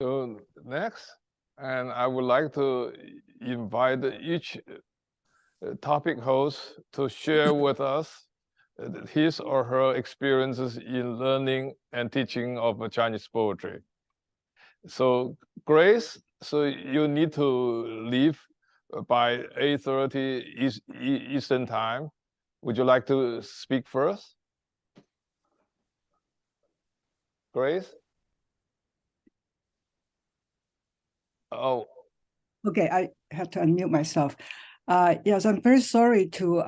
So next, and I would like to invite each topic host to share with us his or her experiences in learning and teaching of Chinese poetry. So Grace, so you need to leave by 8:30 Eastern time. Would you like to speak first? Grace? Oh. Okay, I had to unmute myself. Yes, I'm very sorry to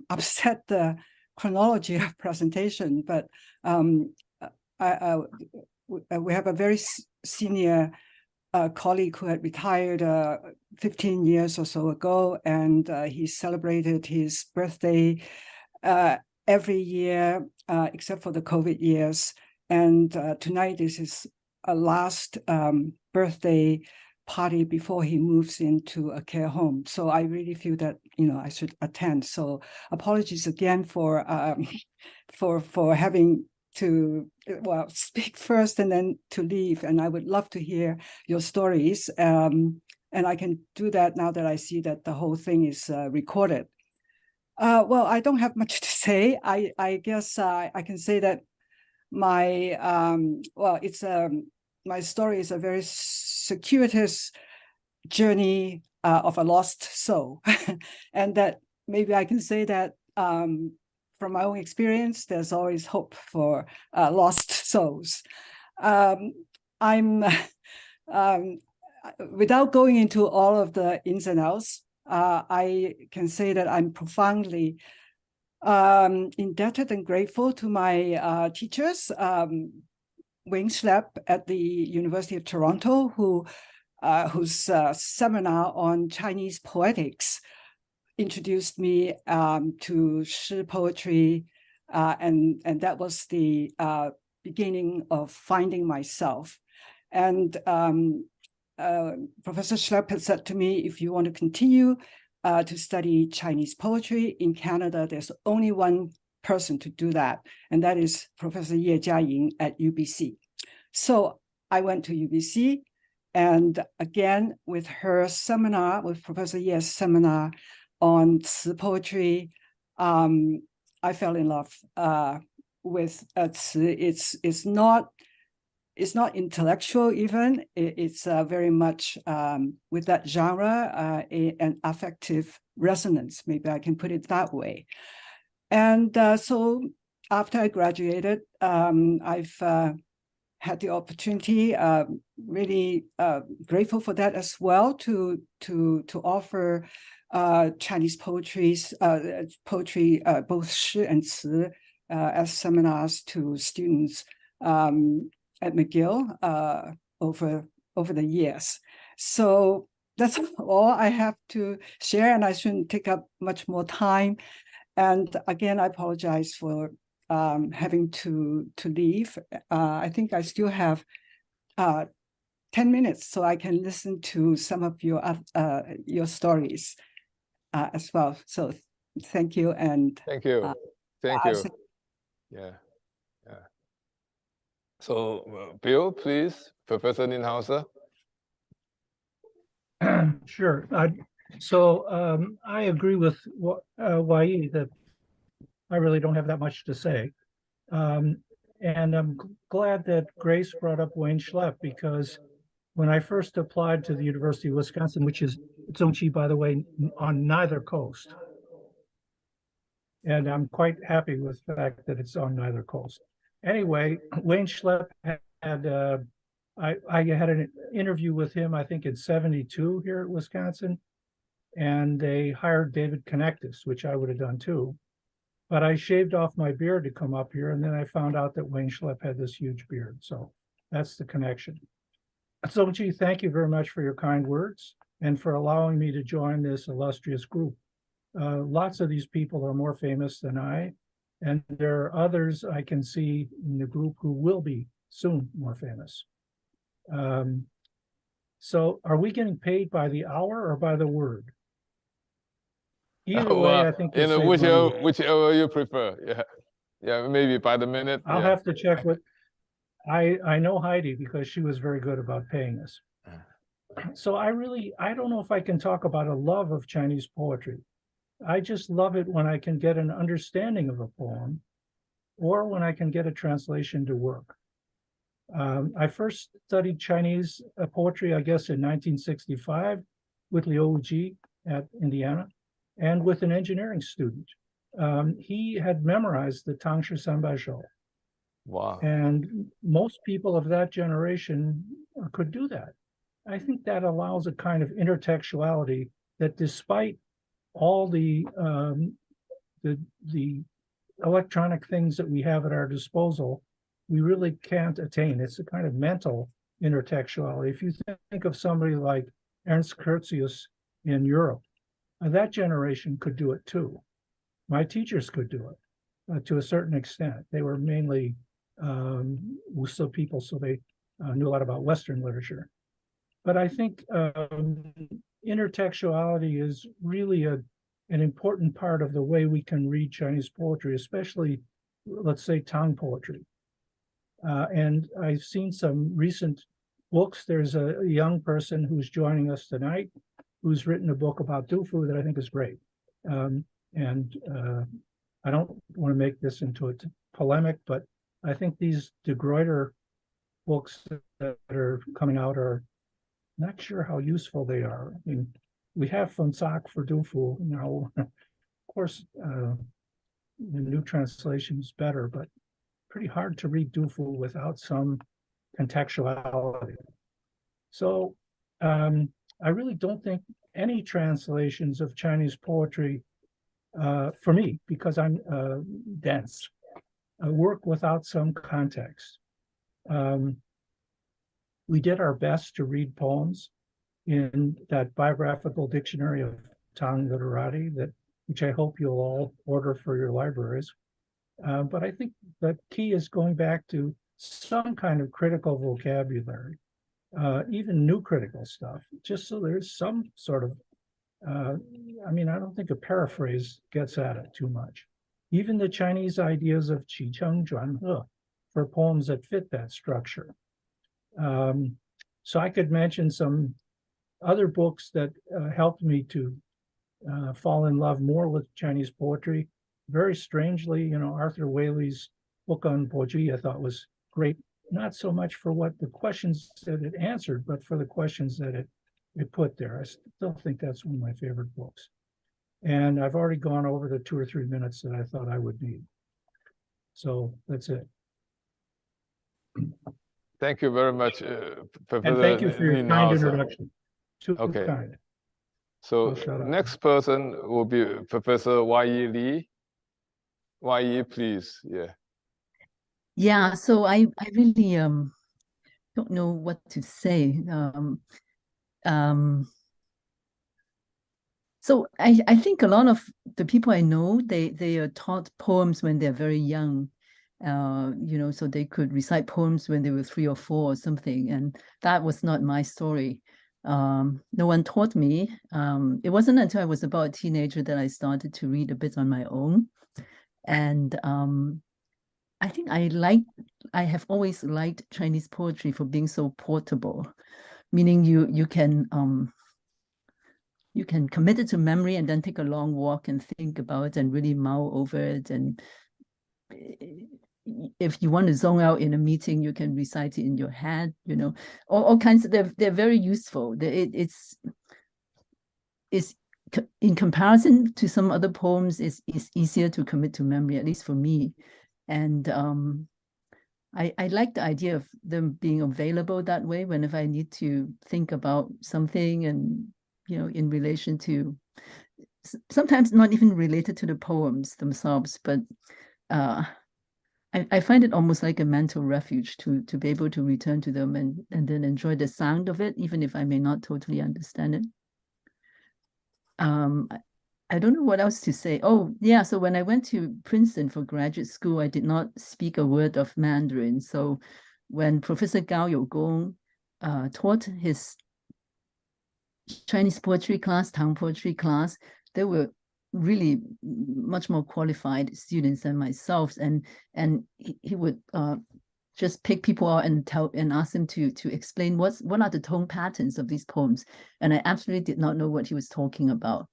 upset the chronology of presentation, but we have a very senior colleague who had retired 15 years or so ago, and he celebrated his birthday every year except for the COVID years. And tonight is his last birthday party before he moves into a care home. So I really feel that I should attend. So apologies again for having to speak first and then to leave. And I would love to hear your stories. And I can do that now that I see that the whole thing is recorded. Well, I don't have much to say. I guess I can say that my my story is a very circuitous journey of a lost soul. And that maybe I can say that from my own experience, there's always hope for lost souls. Without going into all of the ins and outs, I can say that I'm profoundly indebted and grateful to my teachers, Wayne Schlepp at the University of Toronto, whose seminar on Chinese poetics introduced me to Shi poetry, and that was the beginning of finding myself. And Professor Schlepp had said to me, if you want to continue to study Chinese poetry in Canada, there's only one person to do that, and that is Professor Ye Jiaying at UBC. So I went to UBC, and again, with her seminar, with Professor Ye's seminar on Ci poetry, I fell in love with Ci. It's not intellectual even. It's very much with that genre, an affective resonance. Maybe I can put it that way. And so after I graduated, I've had the opportunity, really grateful for that as well, to offer Chinese poetry, both Shi and Ci, as seminars to students at McGill over the years. So that's all I have to share, and I shouldn't take up much more time. And again, I apologize for having to leave. I think I still have 10 minutes, so I can listen to some of your stories as well. So thank you. And thank you. Thank you. Yeah. So Bill, please, Professor Ninhauser. Sure. So I agree with Wai that I really don't have that much to say. And I'm glad that Grace brought up Wayne Schlepp, because when I first applied to the University of Wisconsin, which is Zong-qi, by the way, on neither coast, and I'm quite happy with the fact that it's on neither coast. Anyway, Wayne Schlepp I had an interview with him, I think in '72 here at Wisconsin, and they hired David Connectus, which I would have done too. But I shaved off my beard to come up here, and then I found out that Wayne Schlepp had this huge beard. So that's the connection. Zong-qi, thank you very much for your kind words and for allowing me to join this illustrious group. Lots of these people are more famous than I, and there are others I can see in the group who will be soon more famous. So are we getting paid by the hour or by the word? Either way, I think whichever you prefer. Yeah, maybe by the minute. I'll have to check with I know Heidi because she was very good about paying us. So I don't know if I can talk about a love of Chinese poetry. I just love it when I can get an understanding of a poem or when I can get a translation to work. I first studied Chinese poetry, I guess, in 1965 with Liu Wuji at Indiana and with an engineering student. He had memorized the Tangshi Sanbaizhou. Wow. And most people of that generation could do that. I think that allows a kind of intertextuality that, despite all the electronic things that we have at our disposal, we really can't attain. It's a kind of mental intertextuality. If you think of somebody like Ernst Curtius in Europe, that generation could do it too. My teachers could do it to a certain extent. They were mainly Wusu people, so they knew a lot about Western literature. But I think intertextuality is really an important part of the way we can read Chinese poetry, especially, let's say, Tang poetry. And I've seen some recent books. There's a young person who's joining us tonight who's written a book about Dufu that I think is great. I don't want to make this into a polemic, but I think these De Gruyter books that are coming out are not sure how useful they are. I mean, we have Fun Sak for Dufu now. Of course, the new translation is better, but pretty hard to read Dufu without some contextuality. So I really don't think any translations of Chinese poetry, for me, because I'm dense, work without some context. We did our best to read poems in that biographical dictionary of Tang literati, which I hope you'll all order for your libraries. But I think the key is going back to some kind of critical vocabulary, even new critical stuff, just so there's some sort of, I mean, I don't think a paraphrase gets at it too much. Even the Chinese ideas of qi cheng zhuan he for poems that fit that structure. So I could mention some other books that helped me to fall in love more with Chinese poetry. Very strangely, you know, Arthur Waley's book on Poji I thought was great, not so much for what the questions that it answered, but for the questions that it put there. I still think that's one of my favorite books. And I've already gone over the 2 or 3 minutes that I thought I would need. So that's it. Thank you very much, Professor. And thank you for your kind introduction. Too okay. kind. So next person will be Professor Y.E. Lee. Y.E., please. Yeah. Yeah, so I really don't know what to say. So I think a lot of the people I know, they are taught poems when they're very young. You know, so they could recite poems when they were 3 or 4 or something, and that was not my story. No one taught me. It wasn't until I was about a teenager that I started to read a bit on my own. And I think I have always liked Chinese poetry for being so portable, meaning you can commit it to memory and then take a long walk and think about it and really mull over it. And if you want to zone out in a meeting, you can recite it in your head, you know, all kinds of, they're very useful. It's in comparison to some other poems, it's easier to commit to memory, at least for me. And I like the idea of them being available that way whenever I need to think about something, and, you know, in relation to, sometimes not even related to the poems themselves, but I find it almost like a mental refuge to be able to return to them and then enjoy the sound of it, even if I may not totally understand it. I don't know what else to say. Oh, yeah. So when I went to Princeton for graduate school, I did not speak a word of Mandarin. So when Professor Gao Yougong taught his Chinese poetry class, Tang poetry class, there were really much more qualified students than myself. And he would just pick people out and ask them to explain what are the tone patterns of these poems. And I absolutely did not know what he was talking about.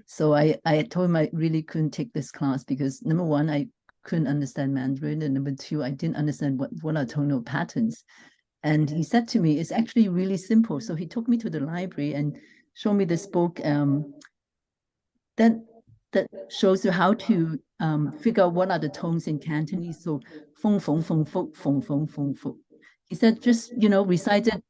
So I told him I really couldn't take this class because number one, I couldn't understand Mandarin, and number two, I didn't understand what are tonal patterns. And he said to me, it's actually really simple. So he took me to the library and showed me this book that shows you how to figure out what are the tones in Cantonese. So feng feng feng feng feng feng feng feng. He said, just recite it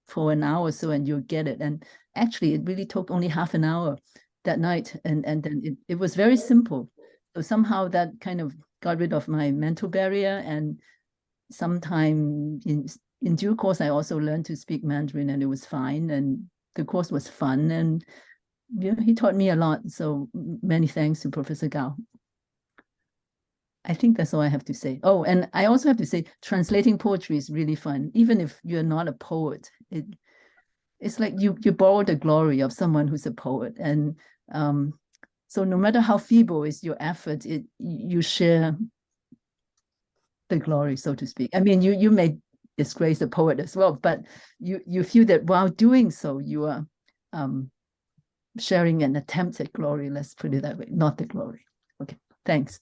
for an hour or so and you'll get it. And actually, it really took only half an hour that night, and then it was very simple. So somehow that kind of got rid of my mental barrier. And sometime in due course, I also learned to speak Mandarin, and it was fine. And the course was fun, and he taught me a lot. So many thanks to Professor Gao. I think that's all I have to say. Oh, and I also have to say, translating poetry is really fun. Even if you're not a poet, it's like you borrow the glory of someone who's a poet. And so no matter how feeble is your effort, you share the glory, so to speak. I mean, you may disgrace a poet as well, but you feel that while doing so, you are sharing an attempt at glory, let's put it that way, not the glory. Okay, thanks.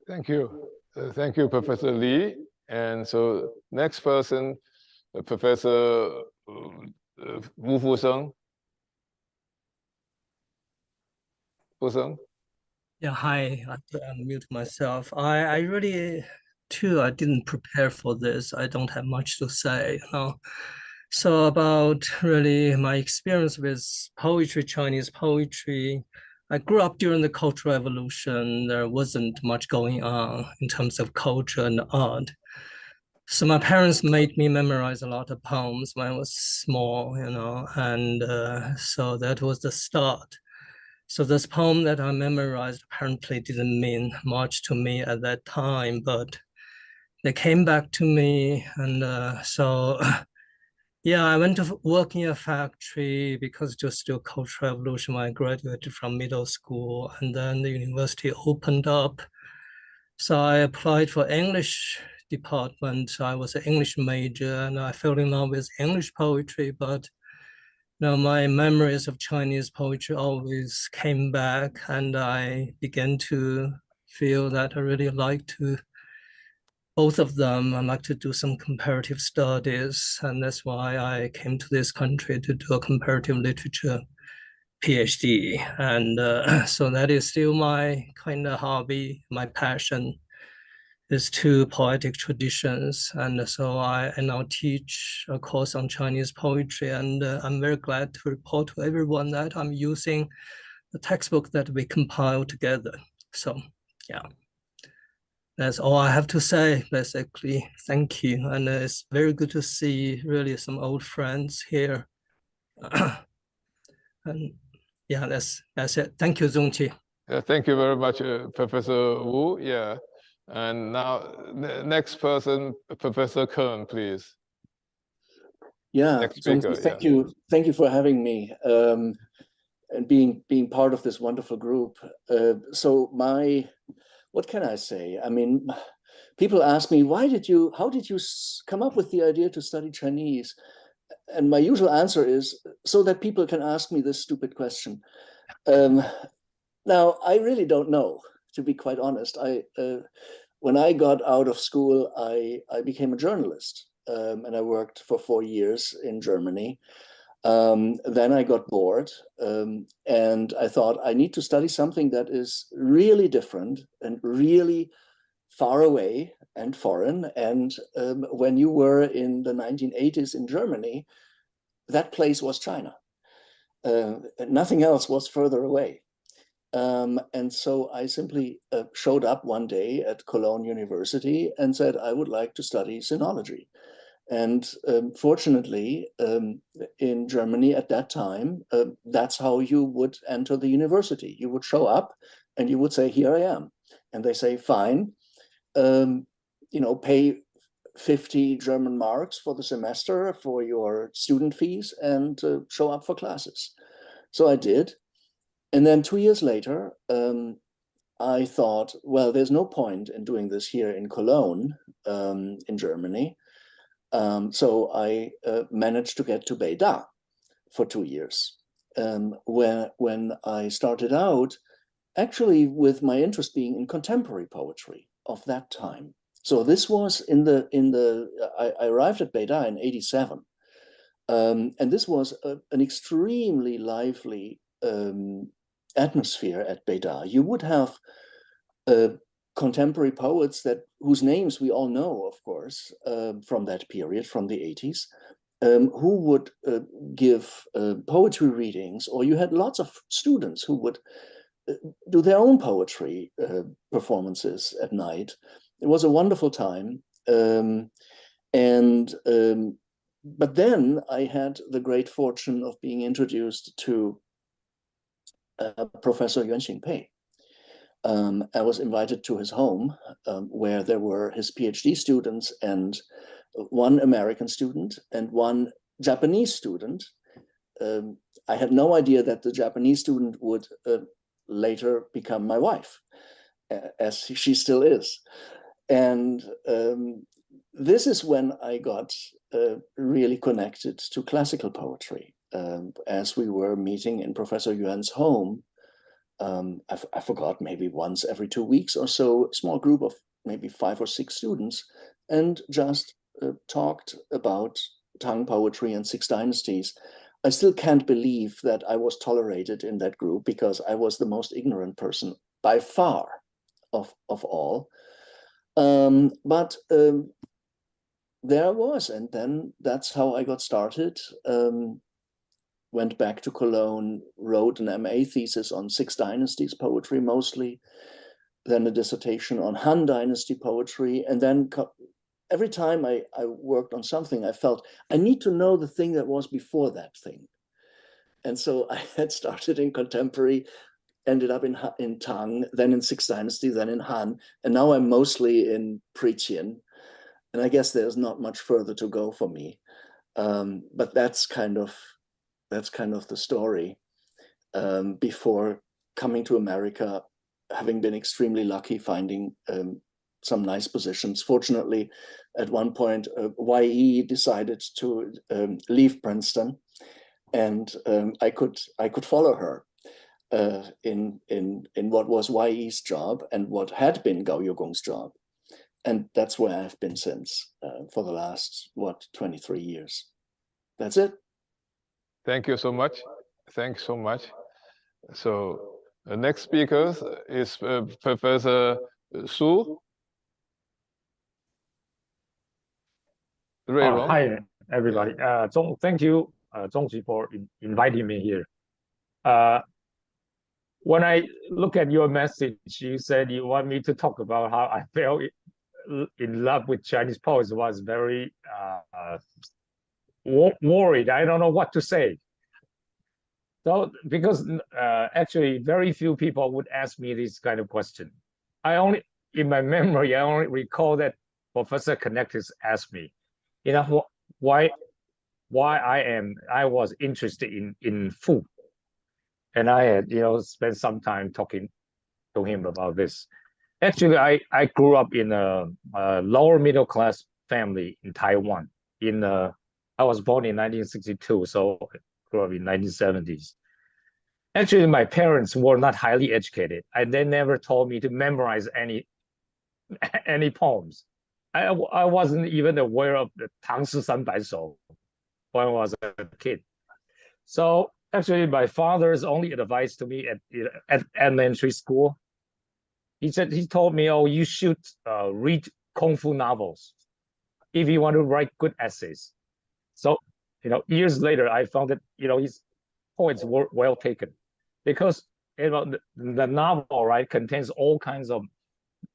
Thank you. Thank you, Professor Lee. And so next person, Professor Wu Fuseng. Fuseng? Yeah, hi. I have to unmute myself. I really, too, I didn't prepare for this. I don't have much to say. So about really my experience with poetry, Chinese poetry, I grew up during the Cultural Revolution. There wasn't much going on in terms of culture and art. So my parents made me memorize a lot of poems when I was small, and so that was the start. So this poem that I memorized apparently didn't mean much to me at that time, but they came back to me. And so, yeah, I went to work in a factory because it was still Cultural Revolution when I graduated from middle school. And then the university opened up. So I applied for English department. I was an English major, and I fell in love with English poetry, but my memories of Chinese poetry always came back, and I began to feel that I really like to, both of them, I like to do some comparative studies, and that's why I came to this country to do a comparative literature PhD. And so that is still my kind of hobby, my passion is two poetic traditions. And so I now teach a course on Chinese poetry, and I'm very glad to report to everyone that I'm using the textbook that we compiled together. So yeah, that's all I have to say, basically. Thank you. And it's very good to see really some old friends here. And yeah, that's it. Thank you, Zong-qi. Yeah, thank you very much, Professor Wu. Yeah. And now, next person, Professor Kern, please. Yeah, Next speaker, thank you for having me and being part of this wonderful group. So what can I say? I mean, people ask me, how did you come up with the idea to study Chinese? And my usual answer is so that people can ask me this stupid question. Now, I really don't know, to be quite honest. When I got out of school, I became a journalist, and I worked for 4 years in Germany. Then I got bored, and I thought I need to study something that is really different and really far away and foreign. And when you were in the 1980s in Germany, that place was China. Nothing else was further away. And so I simply showed up one day at Cologne University and said, I would like to study sinology. And fortunately, in Germany at that time, that's how you would enter the university. You would show up and you would say, here I am. And they say, fine, pay 50 German marks for the semester for your student fees and show up for classes. So I did. And then 2 years later, I thought, well, there's no point in doing this here in Cologne, in Germany. So I managed to get to Beida for 2 years. When I started out, actually with my interest being in contemporary poetry of that time. So this was I arrived at Beida in '87. And this was an extremely lively atmosphere at Beida. You would have contemporary poets whose names we all know, of course, from that period, from the '80s, who would give poetry readings, or you had lots of students who would do their own poetry performances at night. It was a wonderful time. But then I had the great fortune of being introduced to Professor Yuan Pei. I was invited to his home where there were his PhD students and one American student and one Japanese student. I had no idea that the Japanese student would later become my wife, as she still is. And this is when I got really connected to classical poetry. As we were meeting in Professor Yuan's home, I forgot, maybe once every 2 weeks or so, a small group of maybe 5 or 6 students, and just talked about Tang poetry and Six Dynasties. I still can't believe that I was tolerated in that group, because I was the most ignorant person by far of all. But there I was, and then that's how I got started. Went back to Cologne, wrote an MA thesis on Six Dynasties poetry mostly, then a dissertation on Han Dynasty poetry, and then every time I worked on something, I felt I need to know the thing that was before that thing. And so I had started in contemporary, ended up in Tang, then in Six Dynasty, then in Han, and now I'm mostly in Pre-Qin. And I guess there's not much further to go for me. But that's kind of the story. Before coming to America, having been extremely lucky finding some nice positions. Fortunately, at one point, YE decided to leave Princeton, and I could follow her in what was YE's job and what had been Gao Yogong's job. And that's where I've been since, for the last, 23 years. That's it. Thank you so much. Thanks so much. So the next speaker is Professor Su. Hi, everybody. Thank you, Zong-qi, for inviting me here. When I look at your message, you said you want me to talk about how I fell in love with Chinese poets. Was very worried. I don't know what to say. So, because actually very few people would ask me this kind of question. In my memory, I only recall that Professor Connectus asked me, why I was interested in food. And I had, spent some time talking to him about this. Actually, I grew up in a lower middle class family in Taiwan. I was born in 1962, so I grew up in 1970s. Actually, my parents were not highly educated. They never told me to memorize any poems. I wasn't even aware of the 唐诗三百首 when I was a kid. So actually, my father's only advice to me at elementary school, he told me, "Oh, you should read kung fu novels if you want to write good essays." So years later, I found that his points were well taken, because the novel, right, contains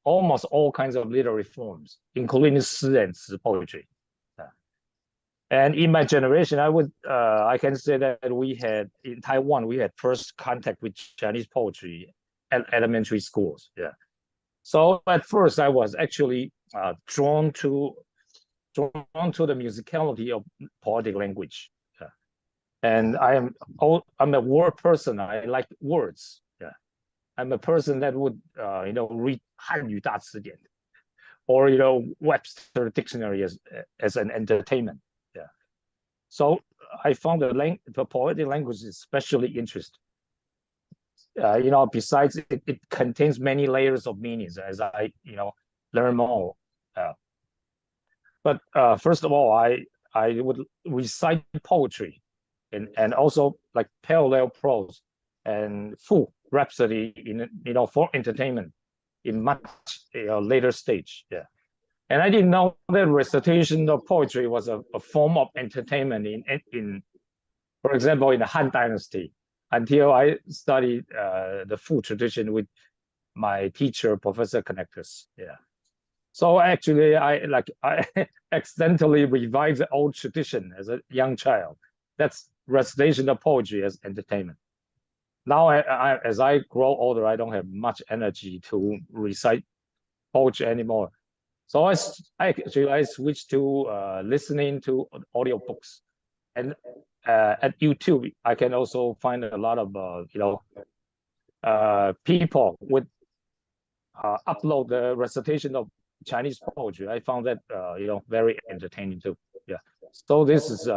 almost all kinds of literary forms, including shi and ci poetry. And in my generation, I can say that in Taiwan, we had first contact with Chinese poetry at elementary schools. Yeah. So at first, I was actually drawn to the musicality of poetic language. Yeah. And I'm a word person. I like words. Yeah. I'm a person that would read 汉语大词典 or Webster dictionary as an entertainment. Yeah. So I found the poetic language especially interesting. Besides it contains many layers of meanings as I learn more. But first of all, I would recite poetry and also like parallel prose and full rhapsody for entertainment in much later stage. Yeah. And I didn't know that recitation of poetry was a form of entertainment in for example, in the Han Dynasty, until I studied the full tradition with my teacher, Professor Connectus. Yeah. So actually, I accidentally revived the old tradition as a young child. That's recitation of poetry as entertainment. Now, as I grow older, I don't have much energy to recite poetry anymore. So I switched to listening to audiobooks, and at YouTube I can also find a lot of people would upload the recitation of Chinese poetry. I found that very entertaining too. Yeah. So this is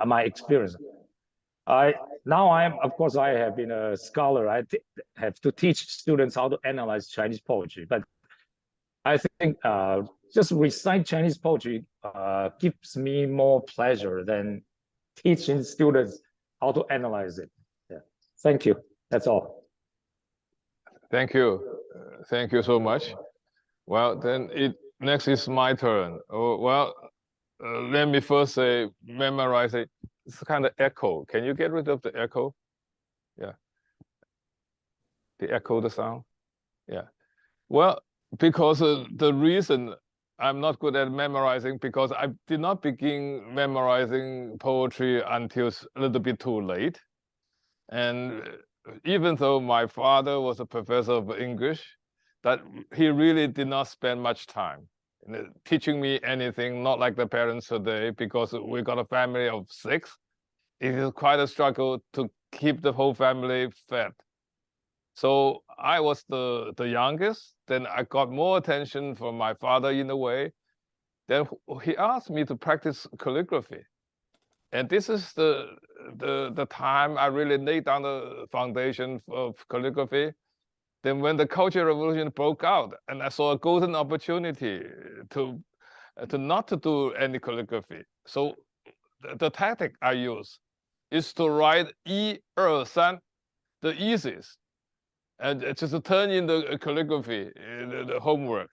my experience. Now of course I have been a scholar. I have to teach students how to analyze Chinese poetry, but I think just recite Chinese poetry gives me more pleasure than teaching students how to analyze it. Yeah. Thank you. That's all. Thank you. Thank you so much. Well, then next is my turn. Oh, well, let me first say memorize it. It's kind of echo. Can you get rid of the echo? Yeah. The echo, the sound. Yeah. Well, because the reason I'm not good at memorizing, because I did not begin memorizing poetry until a little bit too late. And even though my father was a professor of English, that he really did not spend much time teaching me anything, not like the parents today, because we got a family of 6. It is quite a struggle to keep the whole family fed. So I was the youngest. Then I got more attention from my father in a way. Then he asked me to practice calligraphy. And this is the time I really laid down the foundation of calligraphy. Then when the Cultural Revolution broke out, and I saw a golden opportunity to not to do any calligraphy. So the tactic I use is to write 1, 2, 3, the easiest, and just to turn in the calligraphy, the homework.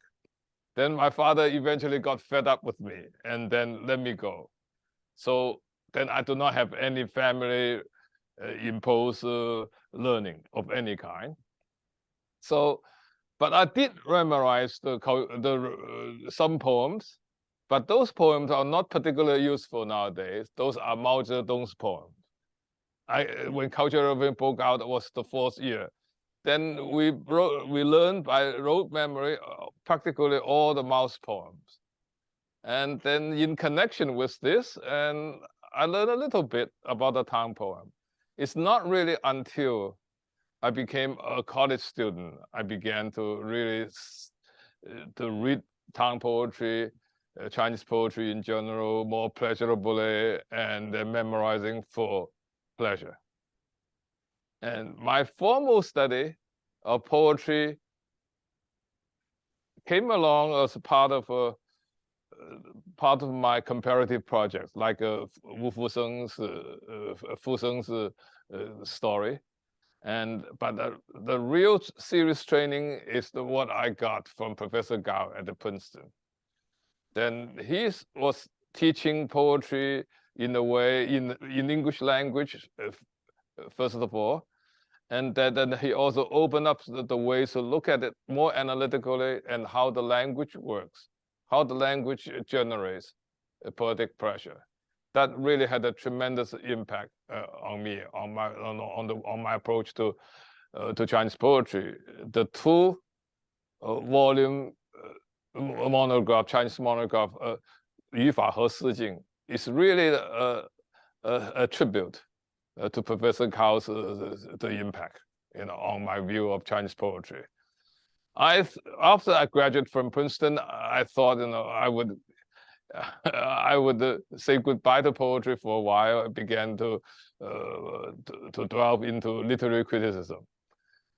Then my father eventually got fed up with me and then let me go. So then I do not have any family imposed learning of any kind. So, but I did memorize some poems, but those poems are not particularly useful nowadays. Those are Mao Zedong's poems. When Cultural Revolution broke out, it was the 4th year. Then we learned by rote memory practically all the Mao's poems. And then in connection with this, and I learned a little bit about the Tang poem. It's not really until I became a college student, I began to really to read Tang poetry, Chinese poetry in general, more pleasurably, and memorizing for pleasure. And my formal study of poetry came along as part of my comparative projects, like Wu Fuseng's story. But the real serious training is what I got from Professor Gao at Princeton. Then he was teaching poetry in a way in English language, first of all. And then he also opened up the ways to look at it more analytically and how the language works, how the language generates a poetic pressure. That really had a tremendous impact on me, on my approach to Chinese poetry. The 2-volume monograph, Chinese monograph, 语法和诗境, is really a tribute to Professor Gao's the impact. on my view of Chinese poetry. After I graduated from Princeton, I thought, I would say goodbye to poetry for a while. I began to delve into literary criticism.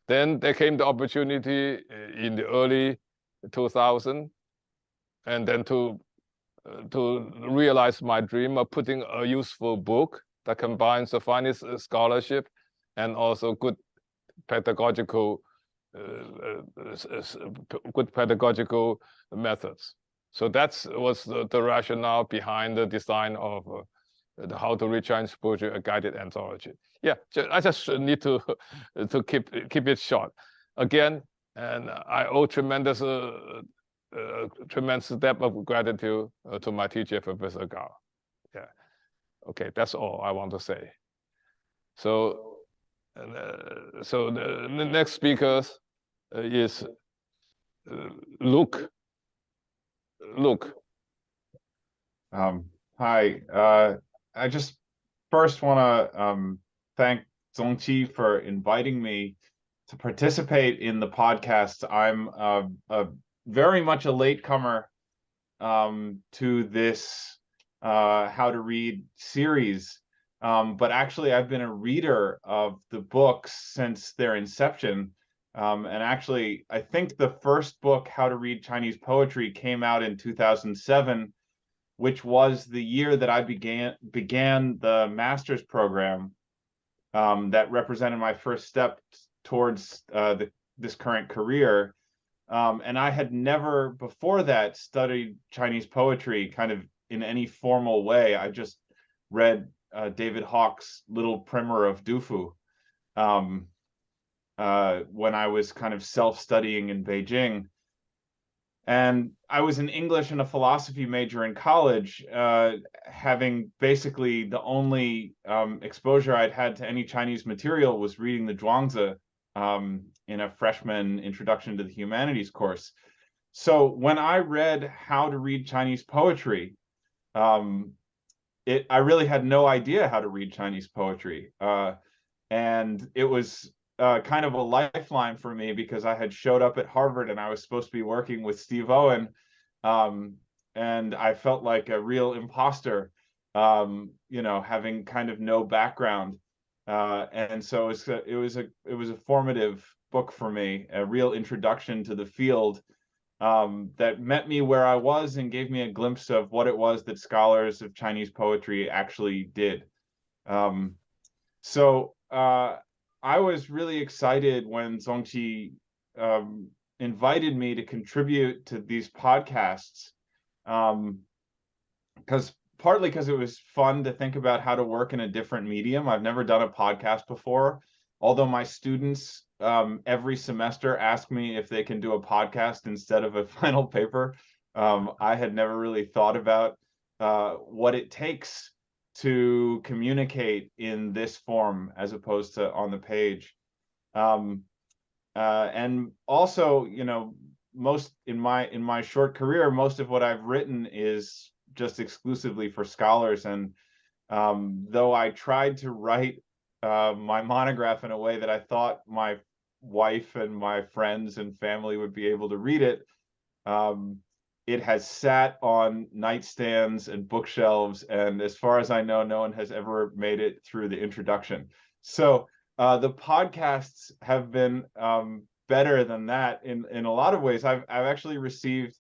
Then there came the opportunity in the early 2000s, and then to realize my dream of putting a useful book that combines the finest scholarship and also good pedagogical methods. So that was the rationale behind the design of the How to Read Chinese Poetry, a guided anthology. Yeah, I just need to keep it short. Again, and I owe tremendous debt of gratitude to my teacher, Professor Gao. Yeah, okay, that's all I want to say. So, the next speaker is Luke. Luke. Hi. I just first want to thank Zong-qi for inviting me to participate in the podcast. I'm very much a latecomer to this How to Read series, but actually I've been a reader of the books since their inception. And actually, I think the first book, How to Read Chinese Poetry, came out in 2007, which was the year that I began the master's program that represented my first step towards this current career. And I had never before that studied Chinese poetry kind of in any formal way. I just read David Hawk's Little Primer of Dufu when I was kind of self-studying in Beijing. And I was an English and a philosophy major in college, having basically the only exposure I'd had to any Chinese material was reading the Zhuangzi in a freshman Introduction to the Humanities course. So when I read How to Read Chinese Poetry, I really had no idea how to read Chinese poetry. And it was kind of a lifeline for me because I had showed up at Harvard and I was supposed to be working with Steve Owen. And I felt like a real imposter, having kind of no background. And so it was a formative book for me, a real introduction to the field that met me where I was and gave me a glimpse of what it was that scholars of Chinese poetry actually did. So I was really excited when Zong-qi invited me to contribute to these podcasts, partly because it was fun to think about how to work in a different medium. I've never done a podcast before, although my students every semester ask me if they can do a podcast instead of a final paper. I had never really thought about what it takes to communicate in this form as opposed to on the page. And also, most in my short career, most of what I've written is just exclusively for scholars. And though I tried to write my monograph in a way that I thought my wife and my friends and family would be able to read it, it has sat on nightstands and bookshelves, and as far as I know, no one has ever made it through the introduction. So the podcasts have been better than that in a lot of ways. I've actually received,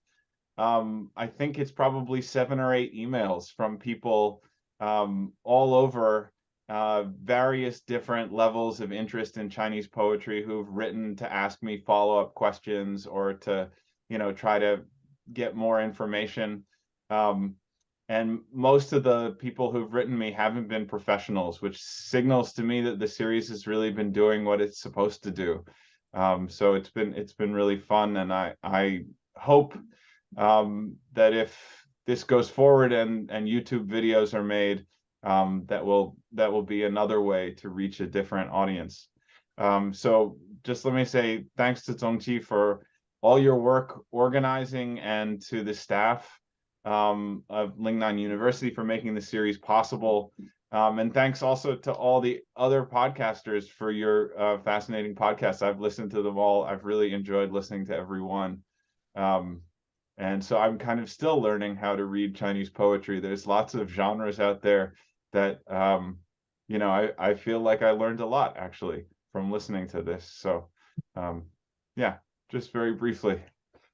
I think it's probably 7 or 8 emails from people all over various different levels of interest in Chinese poetry who've written to ask me follow-up questions or to, try to get more information. And most of the people who've written me haven't been professionals, which signals to me that the series has really been doing what it's supposed to do. So it's been really fun, and I hope that if this goes forward and YouTube videos are made, that will be another way to reach a different audience. So just let me say thanks to Zong-qi for all your work organizing, and to the staff of Lingnan University for making the series possible. And thanks also to all the other podcasters for your fascinating podcasts. I've listened to them all. I've really enjoyed listening to every one. And so I'm kind of still learning how to read Chinese poetry. There's lots of genres out there that, you know, I feel like I learned a lot actually from listening to this. So yeah, just very briefly.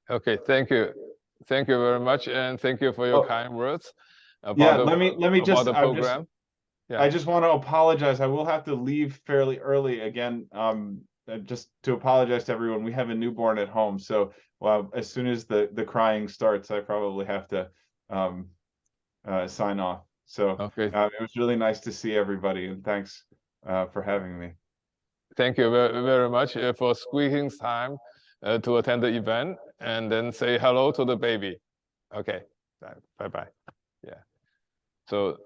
Okay, thank you. Thank you very much. And thank you for your Oh, kind words yeah, about let me just, the program. I just want to apologize. I will have to leave fairly early again. Just to apologize to everyone. We have a newborn at home, so as soon as the crying starts, I probably have to sign off. So Okay. It was really nice to see everybody, and thanks for having me. Thank you very, very much for squeezing time to attend the event, and then say hello to the baby. Okay, bye-bye. Yeah. So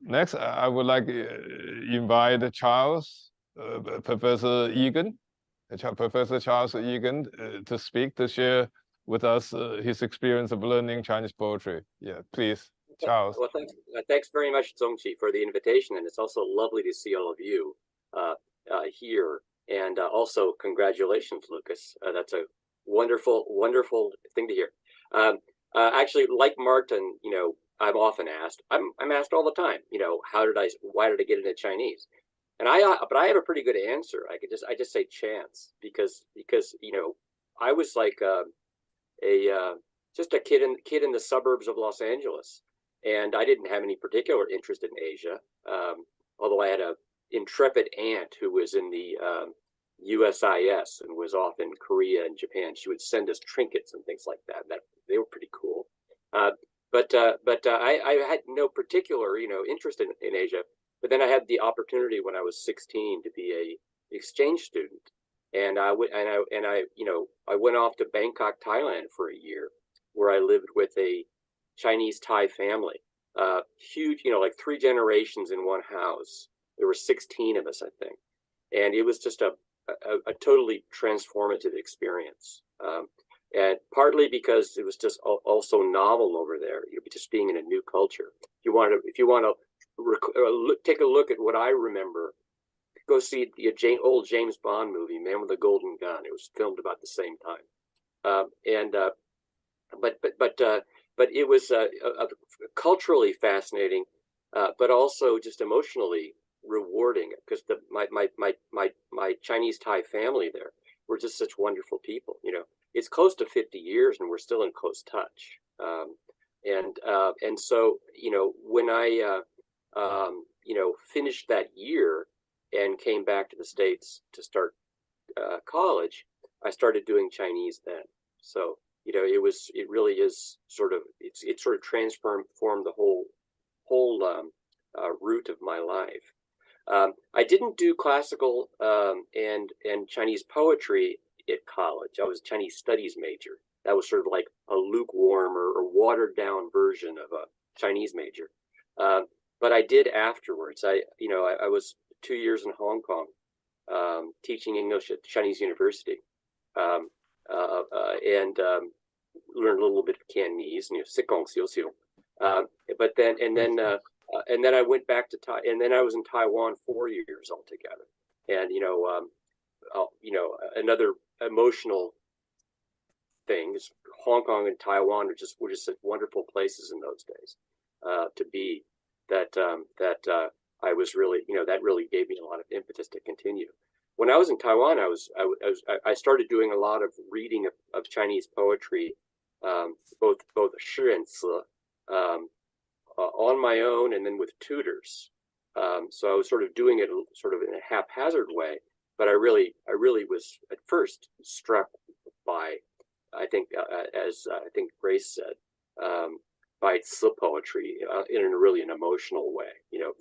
next, I would like to invite Charles, Professor Egan, Professor Charles Egan, to speak, to share with us his experience of learning Chinese poetry. Yeah, please, Charles. Well, thanks very much, Zong-qi, for the invitation, and it's also lovely to see all of you here. And also, congratulations, Lucas. That's a wonderful, wonderful thing to hear. Actually, like Martin, you know, I'm often asked. I'm asked all the time. You know, why did I get into Chinese? And but I have a pretty good answer. I just say chance, because you know, I was like just a kid in the suburbs of Los Angeles, and I didn't have any particular interest in Asia. Although I had a intrepid aunt who was in the USIS and was off in Korea and Japan. She would send us trinkets and things like that. They were pretty cool. But I had no particular, you know, interest in Asia. But then I had the opportunity when I was 16 to be a exchange student, and I you know, I went off to Bangkok, Thailand for a year, where I lived with a Chinese Thai family, huge, you know, like 3 generations in one house. There were 16 of us, I think, and it was just a totally transformative experience. And partly because it was just also novel over there, you know, just being in a new culture. If you want to take a look at what I remember, go see the old James Bond movie, Man with the Golden Gun. It was filmed about the same time, but it was culturally fascinating, but also just emotionally rewarding, because my Chinese Thai family there were just such wonderful people. You know, it's close to 50 years and we're still in close touch. And so, you know, when I you know, finished that year and came back to the States to start college, I started doing Chinese then. So, you know, it really is sort of, it sort of transformed the whole route of my life. I didn't do classical and Chinese poetry at college. I was a Chinese studies major. That was sort of like a lukewarm or watered down version of a Chinese major. But I did afterwards. I was 2 years in Hong Kong teaching English at Chinese University, and learned a little bit of Cantonese, you know, sikong xiu xiu. But then I went back to and then I was in Taiwan 4 years altogether. And another emotional thing is Hong Kong and Taiwan were just such wonderful places in those days to be. That I was really, you know, that really gave me a lot of impetus to continue. When I was in Taiwan, I started doing a lot of reading of Chinese poetry, both shi and ci, on my own and then with tutors. So I was sort of doing it sort of in a haphazard way, but I really was at first struck by, I think, as I think Grace said, by ci poetry in a really an emotional way. You know,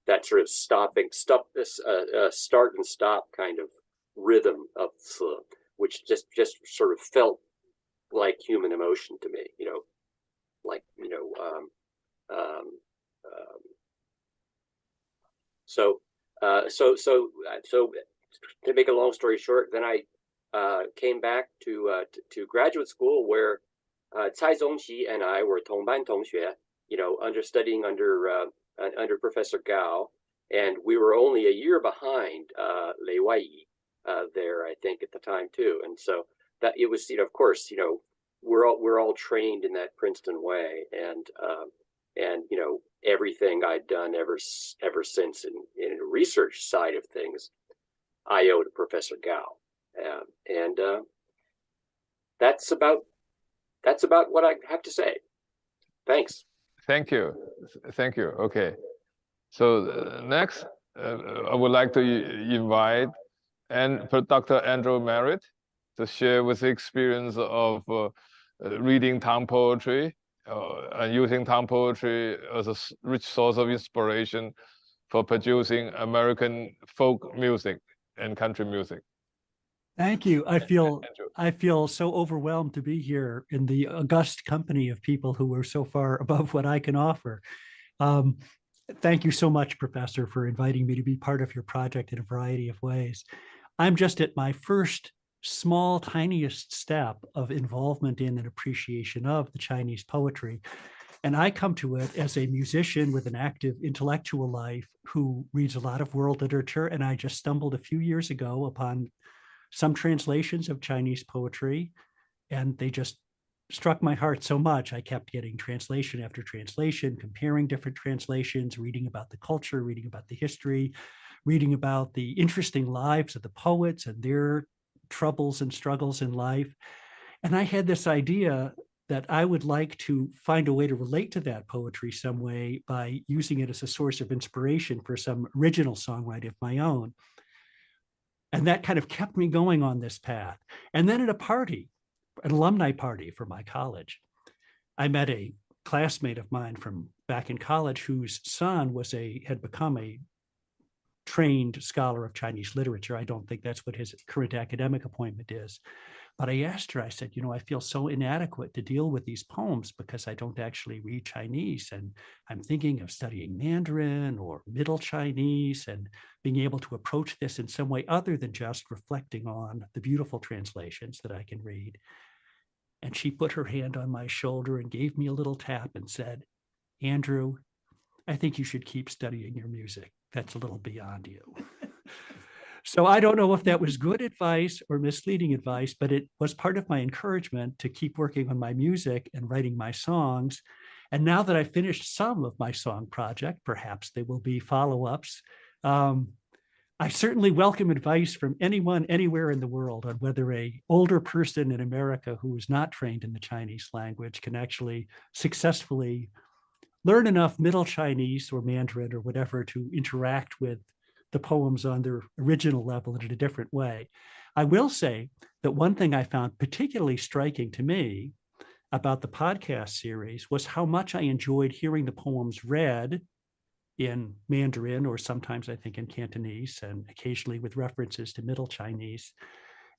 that sort of start and stop kind of rhythm of ci, which just sort of felt like human emotion to me. You know, like, you know. So to make a long story short, then I came back to graduate school, where Cai Zong-qi and I were 同班同学, studying under Professor Gao, and we were only a year behind Lei Waiyi there, I think, at the time too. And so that it was, of course, we're all trained in that Princeton way, and everything I'd done ever since in the research side of things, I owe to Professor Gao, and that's about what I have to say. Thanks. Thank you. Okay. So next, I would like to invite Dr. Andrew Merritt to share with the experience of reading Tang poetry and using Tang poetry as a rich source of inspiration for producing American folk music and country music. Thank you. I feel so overwhelmed to be here in the august company of people who are so far above what I can offer. Thank you so much, Professor, for inviting me to be part of your project in a variety of ways. I'm just at my first small, tiniest step of involvement in and appreciation of the Chinese poetry. And I come to it as a musician with an active intellectual life who reads a lot of world literature. And I just stumbled a few years ago upon some translations of Chinese poetry, and they just struck my heart so much. I kept getting translation after translation, comparing different translations, reading about the culture, reading about the history, reading about the interesting lives of the poets and their troubles and struggles in life. And I had this idea that I would like to find a way to relate to that poetry some way by using it as a source of inspiration for some original songwriting of my own. And that kind of kept me going on this path. And then at a party, an alumni party for my college, I met a classmate of mine from back in college whose son had become a trained scholar of Chinese literature. I don't think that's what his current academic appointment is. But I asked her, I said, I feel so inadequate to deal with these poems because I don't actually read Chinese. And I'm thinking of studying Mandarin or Middle Chinese and being able to approach this in some way other than just reflecting on the beautiful translations that I can read. And she put her hand on my shoulder and gave me a little tap and said, Andrew, I think you should keep studying your music. That's a little beyond you. So I don't know if that was good advice or misleading advice, but it was part of my encouragement to keep working on my music and writing my songs. And now that I've finished some of my song project, perhaps they will be follow-ups. I certainly welcome advice from anyone, anywhere in the world on whether an older person in America who is not trained in the Chinese language can actually successfully learn enough Middle Chinese or Mandarin or whatever to interact with the poems on their original level in a different way. I will say that one thing I found particularly striking to me about the podcast series was how much I enjoyed hearing the poems read in Mandarin, or sometimes I think in Cantonese, and occasionally with references to Middle Chinese.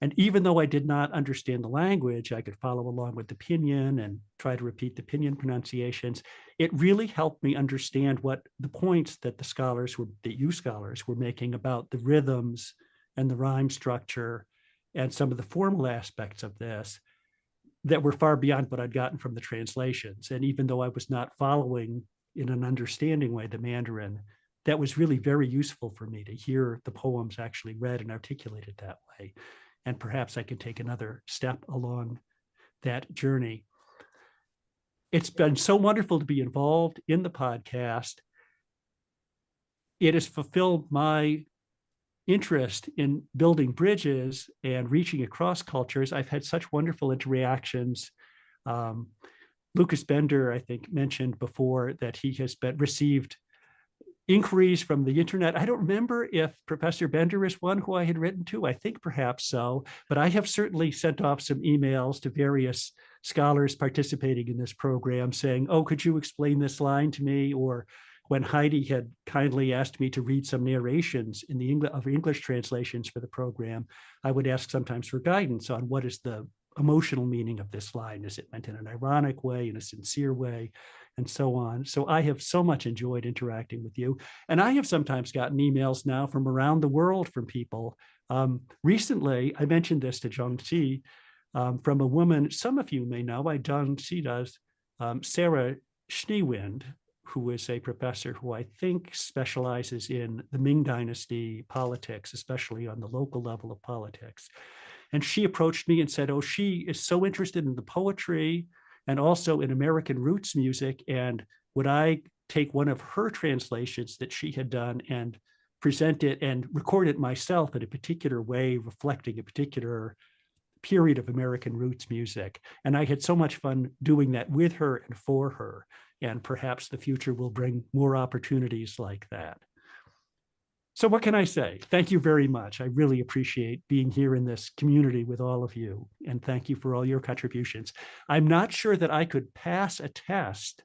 And even though I did not understand the language, I could follow along with the pinyin and try to repeat the pinyin pronunciations. It really helped me understand what the points that you scholars were making about the rhythms and the rhyme structure and some of the formal aspects of this that were far beyond what I'd gotten from the translations. And even though I was not following in an understanding way the Mandarin, that was really very useful for me to hear the poems actually read and articulated that way. And perhaps I can take another step along that journey. It's been so wonderful to be involved in the podcast. It has fulfilled my interest in building bridges and reaching across cultures. I've had such wonderful interactions. Lucas Bender, I think, mentioned before that he has received inquiries from the internet. I don't remember if Professor Bender is one who I had written to. I think perhaps so, but I have certainly sent off some emails to various scholars participating in this program saying, oh, could you explain this line to me? Or when Heidi had kindly asked me to read some narrations in the English translations for the program, I would ask sometimes for guidance on what is the emotional meaning of this line. Is it meant in an ironic way, in a sincere way, and so on? So I have so much enjoyed interacting with you. And I have sometimes gotten emails now from around the world from people. Recently, I mentioned this to Zong-qi, from a woman some of you may know, she does, Sarah Schneewind, who is a professor who I think specializes in the Ming Dynasty politics, especially on the local level of politics. And she approached me and said, oh, she is so interested in the poetry and also in American roots music. And would I take one of her translations that she had done and present it and record it myself in a particular way, reflecting a particular period of American roots music. And I had so much fun doing that with her and for her. And perhaps the future will bring more opportunities like that. So what can I say? Thank you very much. I really appreciate being here in this community with all of you. And thank you for all your contributions. I'm not sure that I could pass a test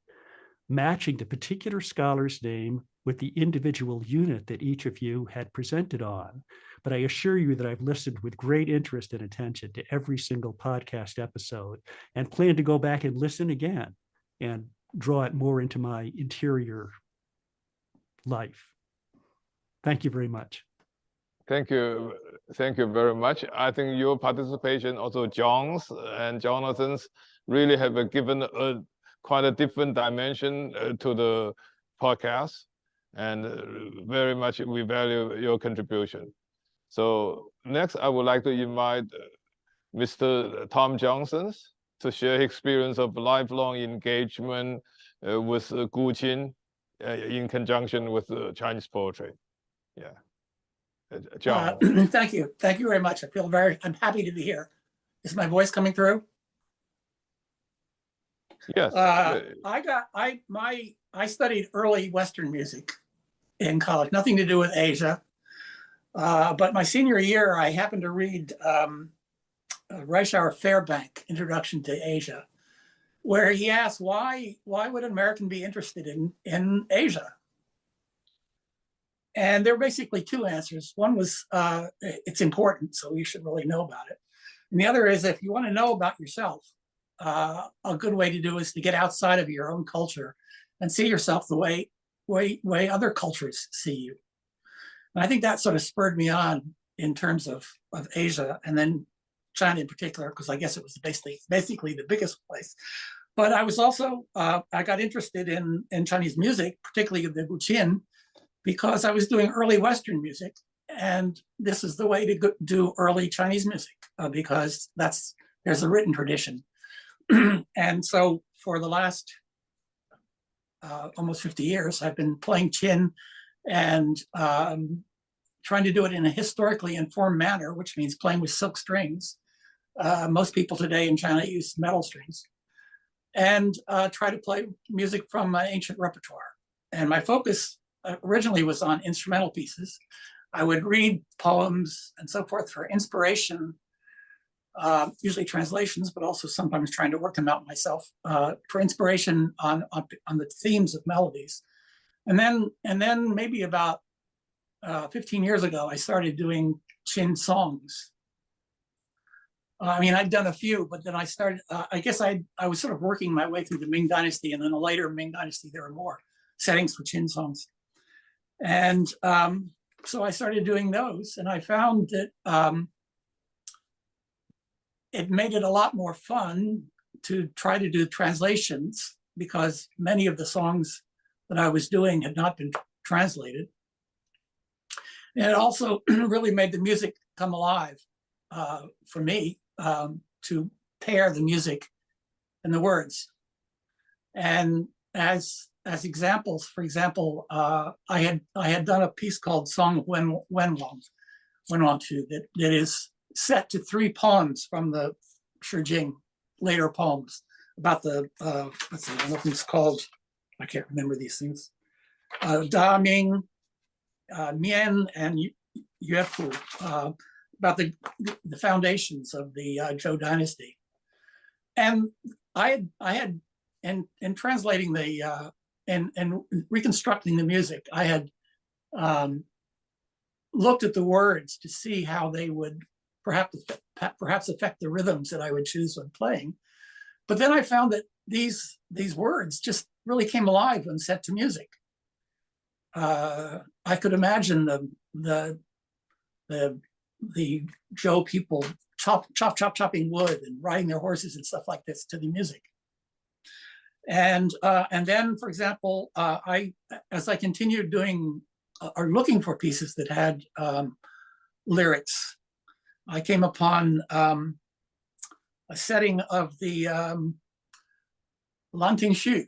matching the particular scholar's name with the individual unit that each of you had presented on. But I assure you that I've listened with great interest and attention to every single podcast episode and plan to go back and listen again and draw it more into my interior life. Thank you very much. Thank you. Thank you very much. I think your participation, also John's and Jonathan's, really have given quite a different dimension to the podcast. And very much we value your contribution. So next, I would like to invite Mr. Tom Johnson to share his experience of lifelong engagement with Guqin in conjunction with Chinese poetry. Yeah. John. Thank you. Thank you very much. I'm happy to be here. Is my voice coming through? Yes. I studied early Western music in college, nothing to do with Asia. But my senior year, I happened to read Reischauer Fairbank, Introduction to Asia, where he asked, why would an American be interested in Asia? And there were basically two answers. One was, it's important, so you should really know about it. And the other is, if you want to know about yourself, a good way to do is to get outside of your own culture and see yourself the way other cultures see you. And I think that sort of spurred me on in terms of Asia, and then China in particular, because I guess it was basically the biggest place. But I was also, I got interested in Chinese music, particularly the Guqin, because I was doing early Western music. And this is the way to do early Chinese music, because there's a written tradition. And so for the last almost 50 years, I've been playing Qin and trying to do it in a historically informed manner, which means playing with silk strings. Most people today in China use metal strings, and try to play music from my ancient repertoire. And my focus originally was on instrumental pieces. I would read poems and so forth for inspiration, usually translations, but also sometimes trying to work them out myself for inspiration on the themes of melodies. And then maybe about 15 years ago, I started doing Qin songs. I mean, I'd done a few, but then I started, I guess I was sort of working my way through the Ming Dynasty, and then the later Ming Dynasty, there were more settings for Qin songs. And so I started doing those, and I found that it made it a lot more fun to try to do translations, because many of the songs that I was doing had not been translated. And it also really made the music come alive for me, to pair the music and the words. And as examples, for example, I had done a piece called Song Wenwang Tu that is set to 3 poems from the Shijing, later poems about the, let's see, one of them's called, I can't remember these things, Da Ming, Mian, and Yuepu, about the foundations of the Zhou dynasty. And I had in translating the, and reconstructing the music, I had looked at the words to see how they would perhaps affect the rhythms that I would choose when playing. But then I found that these words just really came alive when set to music. I could imagine the the Joe people chopping wood and riding their horses and stuff like this to the music. And then, for example, as I continued doing or looking for pieces that had lyrics, I came upon a setting of the Lan Ting Xu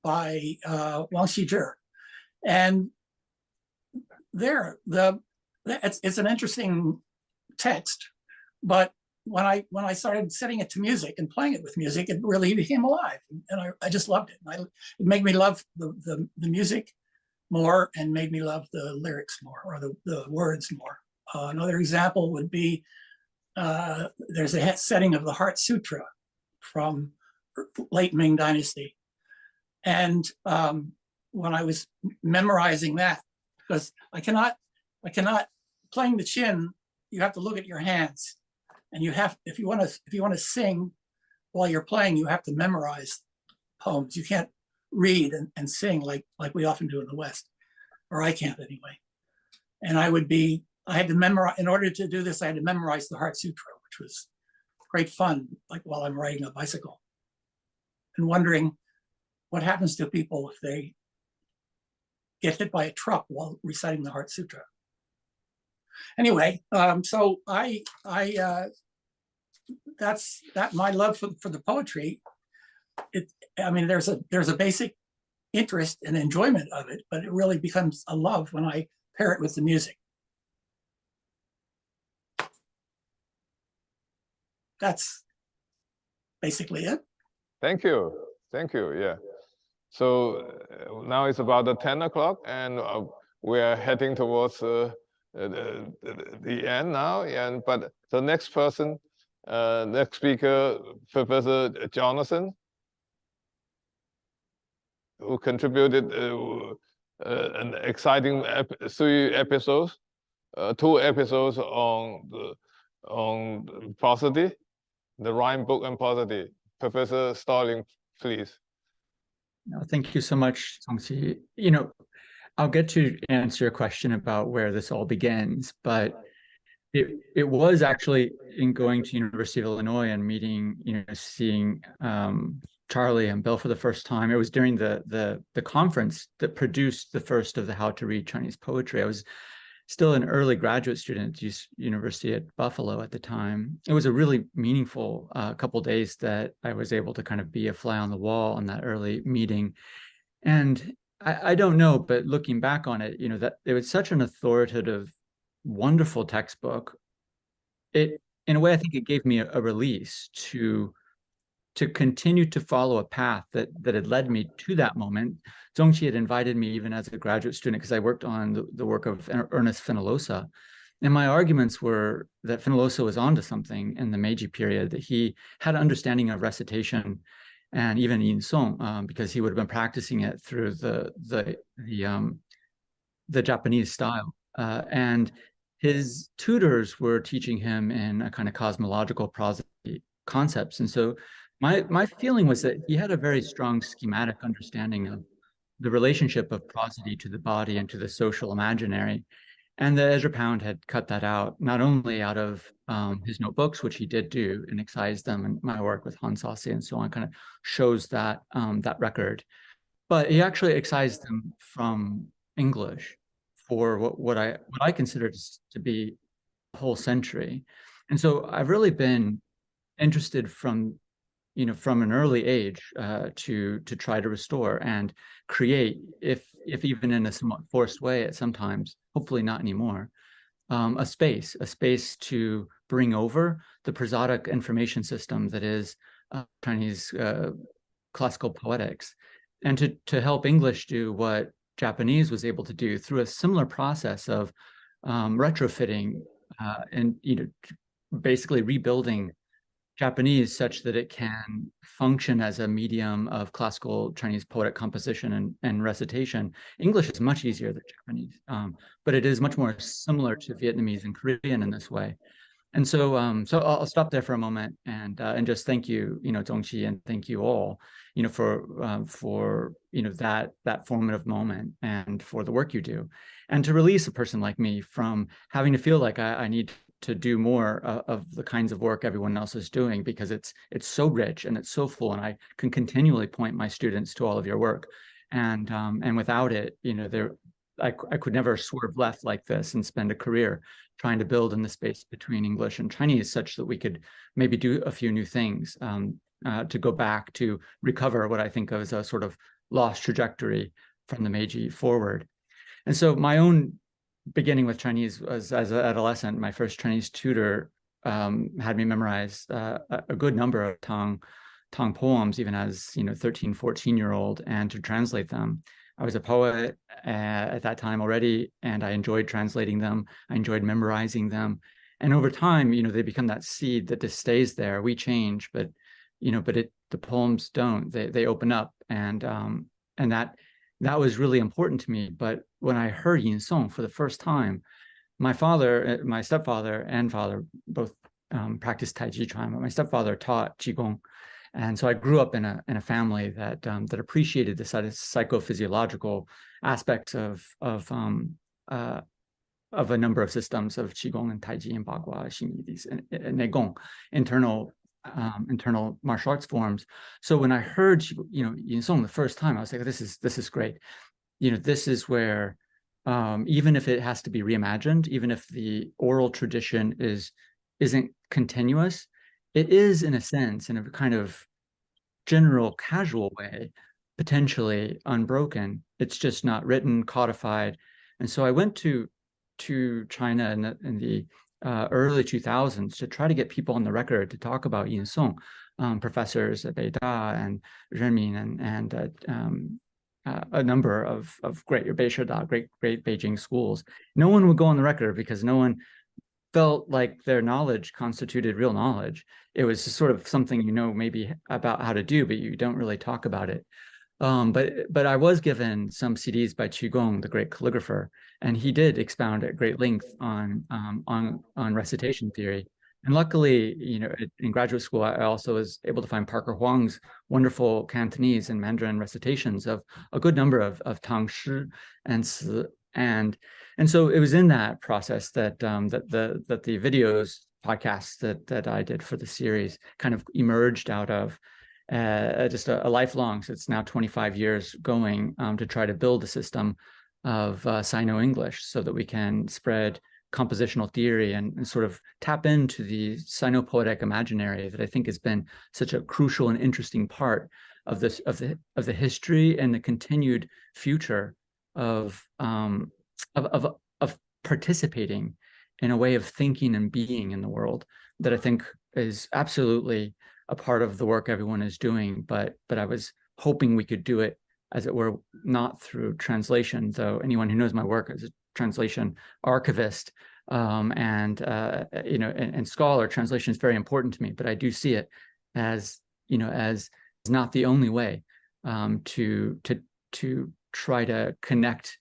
by Wang Xizhi. And there, it's an interesting text, but when I started setting it to music and playing it with music, it really became alive, and I just loved it. It made me love the music more and made me love the lyrics more, or the words more. Another example would be there's a setting of the Heart Sutra from late Ming Dynasty, and when I was memorizing that, because I cannot playing the chin, you have to look at your hands, and you have, if you want to sing while you're playing, you have to memorize poems. You can't read and sing like we often do in the West, or I can't anyway. And I had to memorize, in order to do this, I had to memorize the Heart Sutra, which was great fun, like while I'm riding a bicycle, and wondering what happens to people if they get hit by a truck while reciting the Heart Sutra. Anyway, so that's my love for the poetry. I mean, there's a basic interest and enjoyment of it, but it really becomes a love when I pair it with the music. That's basically it. Thank you. Yeah. So now it's about 10 o'clock, and we are heading towards the end now. But the next person, next speaker, Professor Jonathan, who contributed an exciting 3 episodes, 2 episodes on prosody, the rhyme book and prosody. Professor Starling, please. No, thank you so much, Zong-qi. I'll get to answer your question about where this all begins, but it was actually in going to University of Illinois and meeting, seeing Charlie and Bill for the first time. It was during the conference that produced the first of the How to Read Chinese Poetry. I was still an early graduate student at University at Buffalo at the time. It was a really meaningful couple of days that I was able to kind of be a fly on the wall in that early meeting. And I don't know, but looking back on it, that it was such an authoritative, wonderful textbook. In a way, I think it gave me a release to continue to follow a path that had led me to that moment. Zong-qi had invited me even as a graduate student because I worked on the work of Ernest Fenollosa. And my arguments were that Fenollosa was onto something in the Meiji period, that he had an understanding of recitation and even yin song, because he would have been practicing it through the Japanese style. And his tutors were teaching him in a kind of cosmological prosody concepts. And so my feeling was that he had a very strong schematic understanding of the relationship of prosody to the body and to the social imaginary. And the Ezra Pound had cut that out, not only out of his notebooks, which he did do and excised them, and my work with Han Sase and so on kind of shows that that record, but he actually excised them from English for what I consider to be a whole century. And so I've really been interested from an early age to try to restore and create, if even in a somewhat forced way at sometimes, hopefully not anymore, a space to bring over the prosodic information system that is Chinese classical poetics, and to help English do what Japanese was able to do through a similar process of retrofitting and basically rebuilding Japanese such that it can function as a medium of classical Chinese poetic composition and recitation. English is much easier than Japanese, but it is much more similar to Vietnamese and Korean in this way. And so, so I'll stop there for a moment and just thank you, Zong-qi, and thank you all, for that formative moment and for the work you do, and to release a person like me from having to feel like I need to do more of the kinds of work everyone else is doing, because it's so rich and it's so full, and I can continually point my students to all of your work, and without it, I could never swerve left like this and spend a career trying to build in the space between English and Chinese, such that we could maybe do a few new things to go back to recover what I think of as a sort of lost trajectory from the Meiji forward. And so my own beginning with Chinese was as an adolescent. My first Chinese tutor had me memorize a good number of Tang poems, even as 13, 14-year-old, and to translate them. I was a poet at that time already, and I enjoyed translating them. I enjoyed memorizing them, and over time, they become that seed that just stays there. We change, but the poems don't. They open up, and that was really important to me. But when I heard Yin Song for the first time, my stepfather and father both practiced Tai Chi Chuan, but my stepfather taught Qigong. And so I grew up in a family that appreciated the psychophysiological aspects of a number of systems of Qigong and Tai Chi and Bagua, Xingyi, these Neigong, internal martial arts forms. So when I heard Yin Song the first time, I was like, this is great. This is where even if it has to be reimagined, even if the oral tradition isn't continuous, it is, in a sense, in a kind of general casual way, potentially unbroken. It's just not written, codified. And so I went to China in the early 2000s to try to get people on the record to talk about Yin Song, professors at Beida and Renmin and a number of great Beishida, great Beijing schools. No one would go on the record because no one felt like their knowledge constituted real knowledge. It was sort of something maybe about how to do, but you don't really talk about it. But I was given some CDs by Qigong, the great calligrapher, and he did expound at great length on recitation theory. And luckily, in graduate school, I also was able to find Parker Huang's wonderful Cantonese and Mandarin recitations of a good number of Tang Shi and Si. And so it was in that process that the videos podcasts that I did for the series kind of emerged out of just a lifelong, so it's now 25 years going, to try to build a system of Sino-English so that we can spread compositional theory and sort of tap into the Sino-poetic imaginary that I think has been such a crucial and interesting part of the history and the continued future of participating in a way of thinking and being in the world that I think is absolutely a part of the work everyone is doing. But I was hoping we could do it, as it were, not through translation, though anyone who knows my work as a translation archivist and scholar, translation is very important to me. But I do see it as as not the only way to try to connect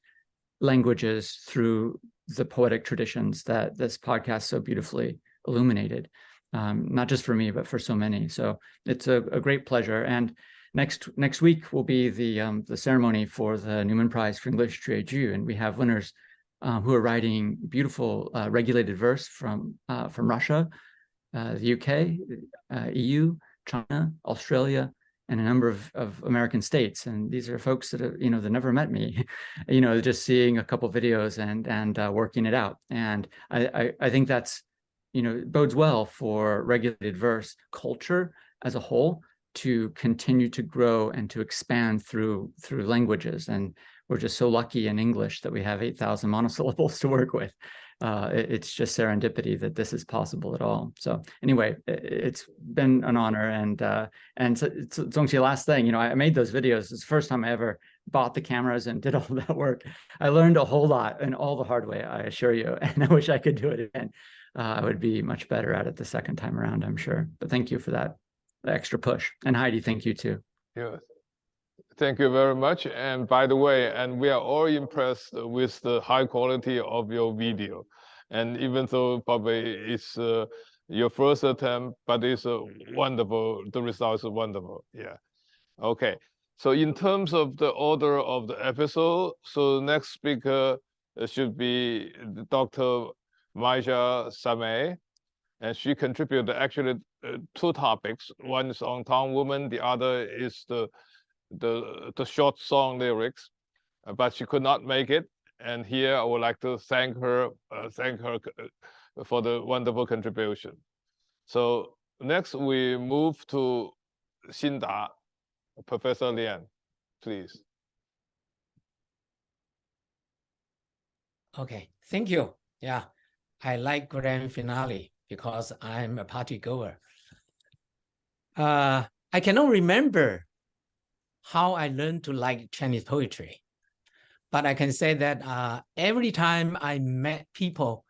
languages through the poetic traditions that this podcast so beautifully illuminated, not just for me, but for so many. So it's a great pleasure. And next week will be the ceremony for the Newman Prize for English Jueju, and we have winners who are writing beautiful regulated verse from Russia, the UK, EU, China, Australia, and a number of American states. And these are folks that have, that never met me, just seeing a couple videos and working it out. And I think that's, bodes well for regulated verse culture as a whole to continue to grow and to expand through languages. And we're just so lucky in English that we have 8,000 monosyllables to work with. It's just serendipity that this is possible at all. So anyway, it's been an honor. And so Zong-qi, last thing, I made those videos. It's the first time I ever bought the cameras and did all that work. I learned a whole lot, and all the hard way, I assure you. And I wish I could do it again. I would be much better at it the second time around, I'm sure. But thank you for that extra push. And Heidi, thank you too. Yeah. Thank you very much. And by the way, and we are all impressed with the high quality of your video. And even though probably it's your first attempt, but it's wonderful. The results are wonderful. Yeah. Okay. So in terms of the order of the episode, so next speaker should be Dr. Maja Sameh, and she contributed actually two topics. One is on town woman, the other is the short song lyrics, but she could not make it. And here I would like to thank her for the wonderful contribution. So next we move to Xinda. Professor Lian, please. Okay, thank you. Yeah, I like grand finale because I'm a party goer. I cannot remember how I learned to like Chinese poetry, but I can say that every time I met people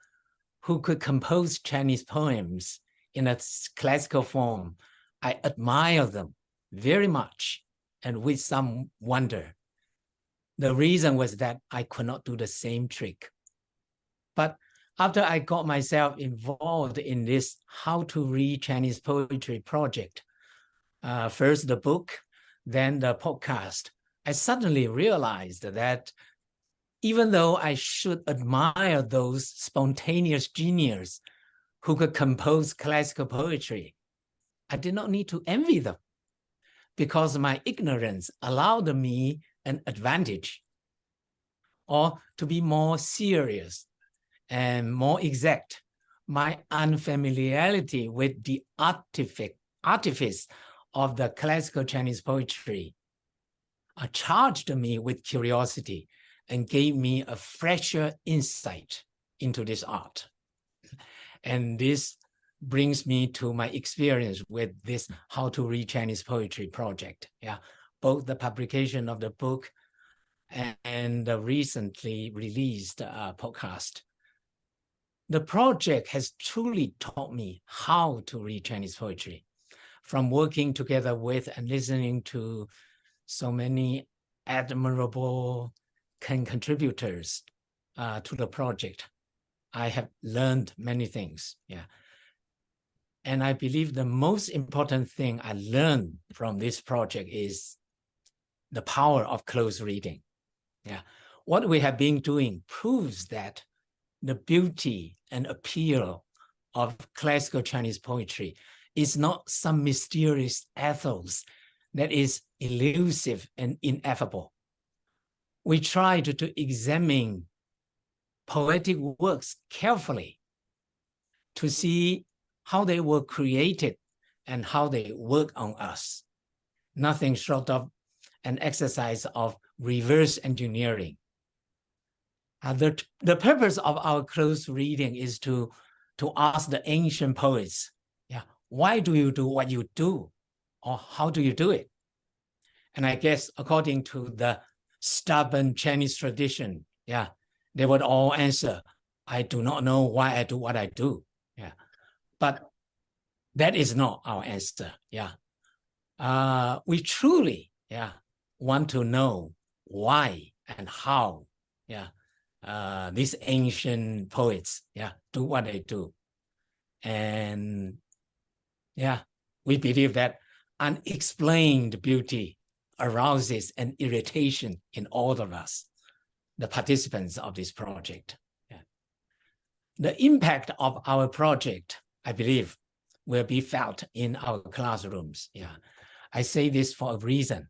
who could compose Chinese poems in a classical form, I admire them very much and with some wonder. The reason was that I could not do the same trick. But after I got myself involved in this how to read Chinese poetry project, first the book, then the podcast, I suddenly realized that even though I should admire those spontaneous geniuses who could compose classical poetry, I did not need to envy them because my ignorance allowed me an advantage, or to be more serious and more exact, my unfamiliarity with the artifice of the classical Chinese poetry charged me with curiosity and gave me a fresher insight into this art. And this brings me to my experience with this How to Read Chinese Poetry project. Yeah, both the publication of the book and the recently released podcast. The project has truly taught me how to read Chinese poetry, from working together with and listening to so many admirable contributors to the project. I have learned many things. Yeah. And I believe the most important thing I learned from this project is the power of close reading. Yeah. What we have been doing proves that the beauty and appeal of classical Chinese poetry is not some mysterious ethos that is elusive and ineffable. We try to examine poetic works carefully to see how they were created and how they work on us. Nothing short of an exercise of reverse engineering. The purpose of our close reading is to ask the ancient poets, yeah, why do you do what you do? Or how do you do it? And I guess according to the stubborn Chinese tradition, yeah, they would all answer, I do not know why I do what I do. Yeah, but that is not our answer. Yeah, we truly, yeah, want to know why and how, yeah, these ancient poets, yeah, do what they do. And yeah, we believe that unexplained beauty arouses an irritation in all of us, the participants of this project. Yeah. The impact of our project, I believe, will be felt in our classrooms. Yeah, I say this for a reason.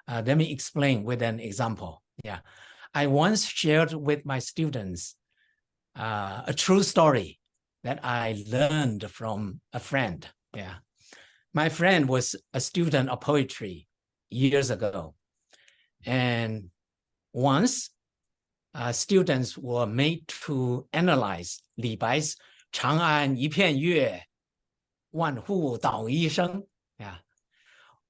Let me explain with an example. Yeah, I once shared with my students a true story that I learned from a friend. Yeah, my friend was a student of poetry years ago, and once students were made to analyze Li Bai's 长安一片月，万户捣一声. Yeah.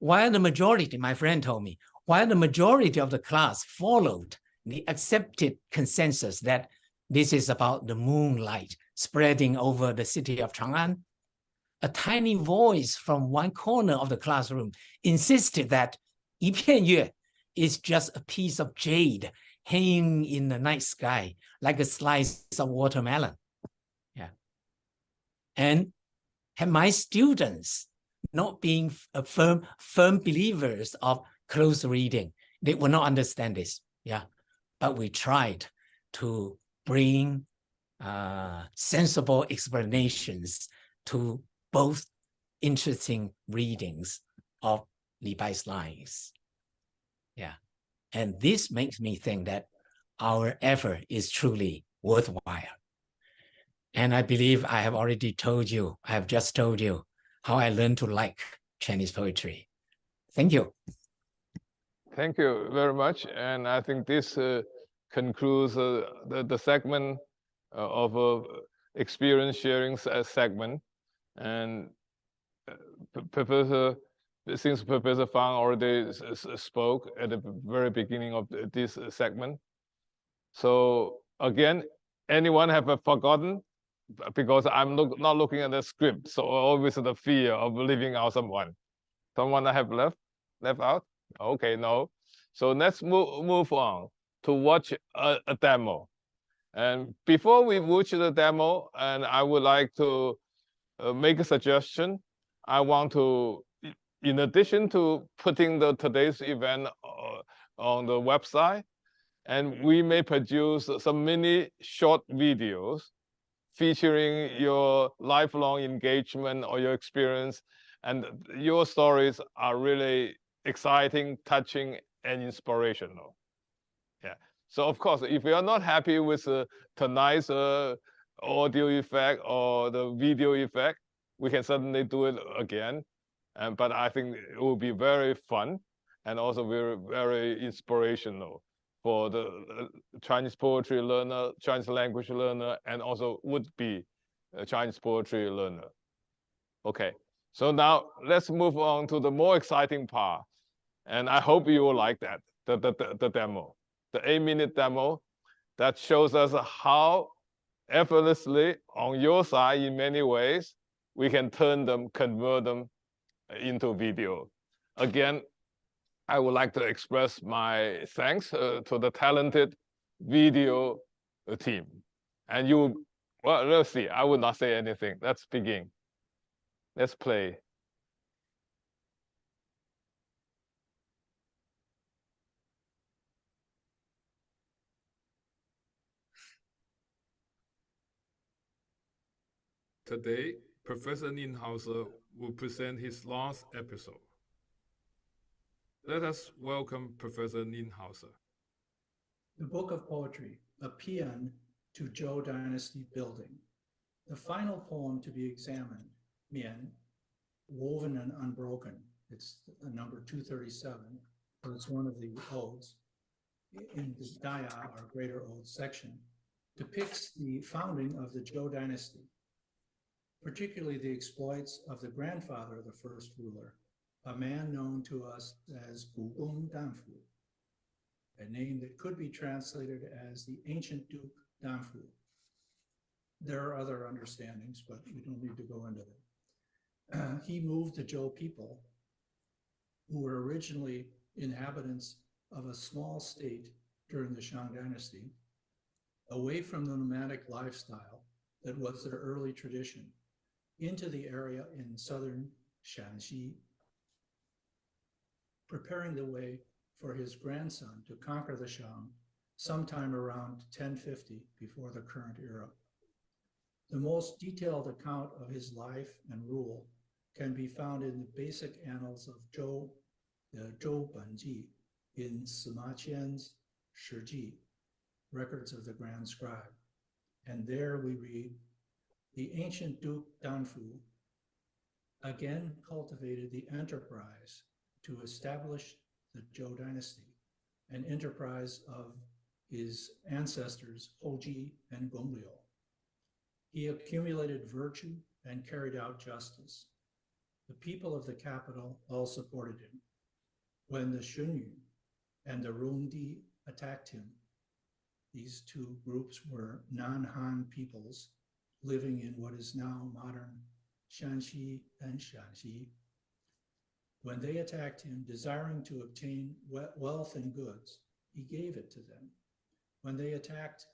While the majority, my friend told me, while the majority of the class followed the accepted consensus that this is about the moonlight spreading over the city of Chang'an, a tiny voice from one corner of the classroom insisted that 一片月 is just a piece of jade hanging in the night sky like a slice of watermelon. and have my students not being firm believers of close reading. They will not understand this. Yeah, but we tried to bring sensible explanations to both interesting readings of Li Bai's lines. Yeah, and this makes me think that our effort is truly worthwhile. And I believe I have already told you, I have just told you how I learned to like Chinese poetry. Thank you. Thank you very much. And I think this concludes the segment of experience sharing segment. And since Professor Fang already spoke at the very beginning of this segment. So again, anyone have forgotten? Because I'm not looking at the script, so always the fear of leaving out someone. Someone I have left out? Okay, no. So let's move on to watch a demo. And before we watch the demo, and I would like to make a suggestion. I want to, in addition to putting today's event on the website, and we may produce some mini short videos featuring your lifelong engagement or your experience. And your stories are really exciting, touching, and inspirational. Yeah. So of course, if you are not happy with tonight's audio effect or the video effect, we can certainly do it again. But I think it will be very fun and also very, very inspirational for the Chinese poetry learner, Chinese language learner, and also would-be Chinese poetry learner. Okay, so now let's move on to the more exciting part. And I hope you will like that, the demo, the 8-minute demo that shows us how effortlessly on your side, in many ways, we can convert them into video. Again, I would like to express my thanks to the talented video team. And well, let's see, I will not say anything. Let's begin. Let's play. Today, Professor Ninhauser will present his last episode. Let us welcome Professor Ninhauser. The Book of Poetry, a paean to Zhou Dynasty building. The final poem to be examined, Mian, woven and unbroken. It's number 237, so it's one of the odes in the Daya, our Greater Ode section, depicts the founding of the Zhou Dynasty, particularly the exploits of the grandfather of the first ruler, a man known to us as Gugong Danfu, a name that could be translated as the ancient Duke Danfu. There are other understandings, but we don't need to go into them. He moved the Zhou people, who were originally inhabitants of a small state during the Shang Dynasty, away from the nomadic lifestyle that was their early tradition, into the area in southern Shanxi, preparing the way for his grandson to conquer the Shang sometime around 1050 before the current era. The most detailed account of his life and rule can be found in the basic annals of Zhou, the Zhou Banji, in Sima Qian's Shiji, Records of the Grand Scribe. And there we read, the ancient Duke Danfu again cultivated the enterprise to establish the Zhou Dynasty, an enterprise of his ancestors Hoji and Gongliu. He accumulated virtue and carried out justice. The people of the capital all supported him. When the Shunyu and the Rongdi attacked him, these two groups were non-Han peoples living in what is now modern Shanxi and Shanxi. When they attacked him, desiring to obtain wealth and goods, he gave it to them. When they attacked,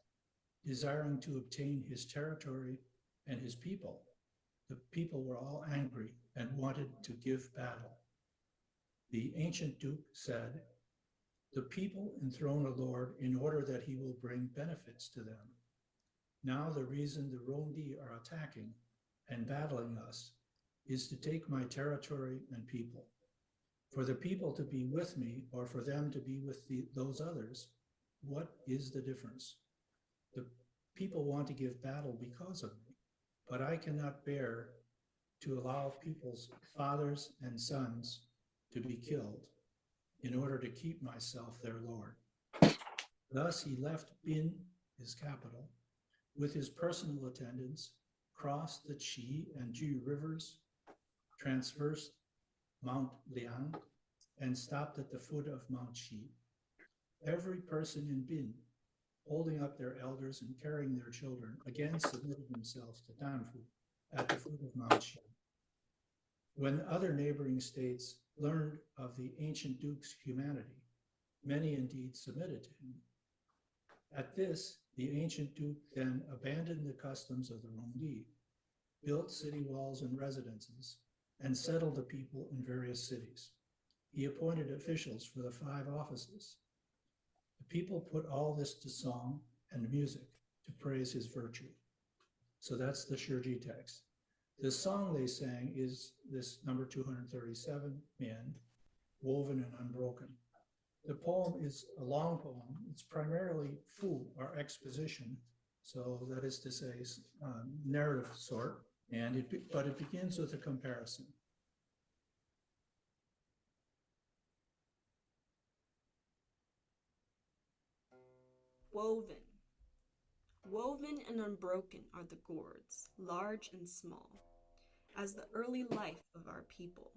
desiring to obtain his territory and his people, The people were all angry and wanted to give battle. The ancient duke said, "The people enthrone a lord in order that he will bring benefits to them. Now the reason the Rondi are attacking and battling us is to take my territory and people. For the people to be with me or for them to be with those others, what is the difference? The people want to give battle because of me, but I cannot bear to allow people's fathers and sons to be killed in order to keep myself their lord." Thus he left Bin, his capital, with his personal attendants, crossed the Qi and Ju rivers, traversed Mount Liang, and stopped at the foot of Mount Qi. Every person in Bin, holding up their elders and carrying their children, again submitted themselves to Danfu at the foot of Mount Qi. When other neighboring states learned of the ancient duke's humanity, many indeed submitted to him. At this, the ancient duke then abandoned the customs of the Rondi, built city walls and residences, and settled the people in various cities. He appointed officials for the 5 offices. The people put all this to song and music to praise his virtue. So that's the Shiji text. The song they sang is this number 237, Mian, woven and unbroken. The poem is a long poem. It's primarily fu, or exposition. So that is to say, narrative sort, but it begins with a comparison. Woven. Woven and unbroken are the gourds, large and small, as the early life of our people.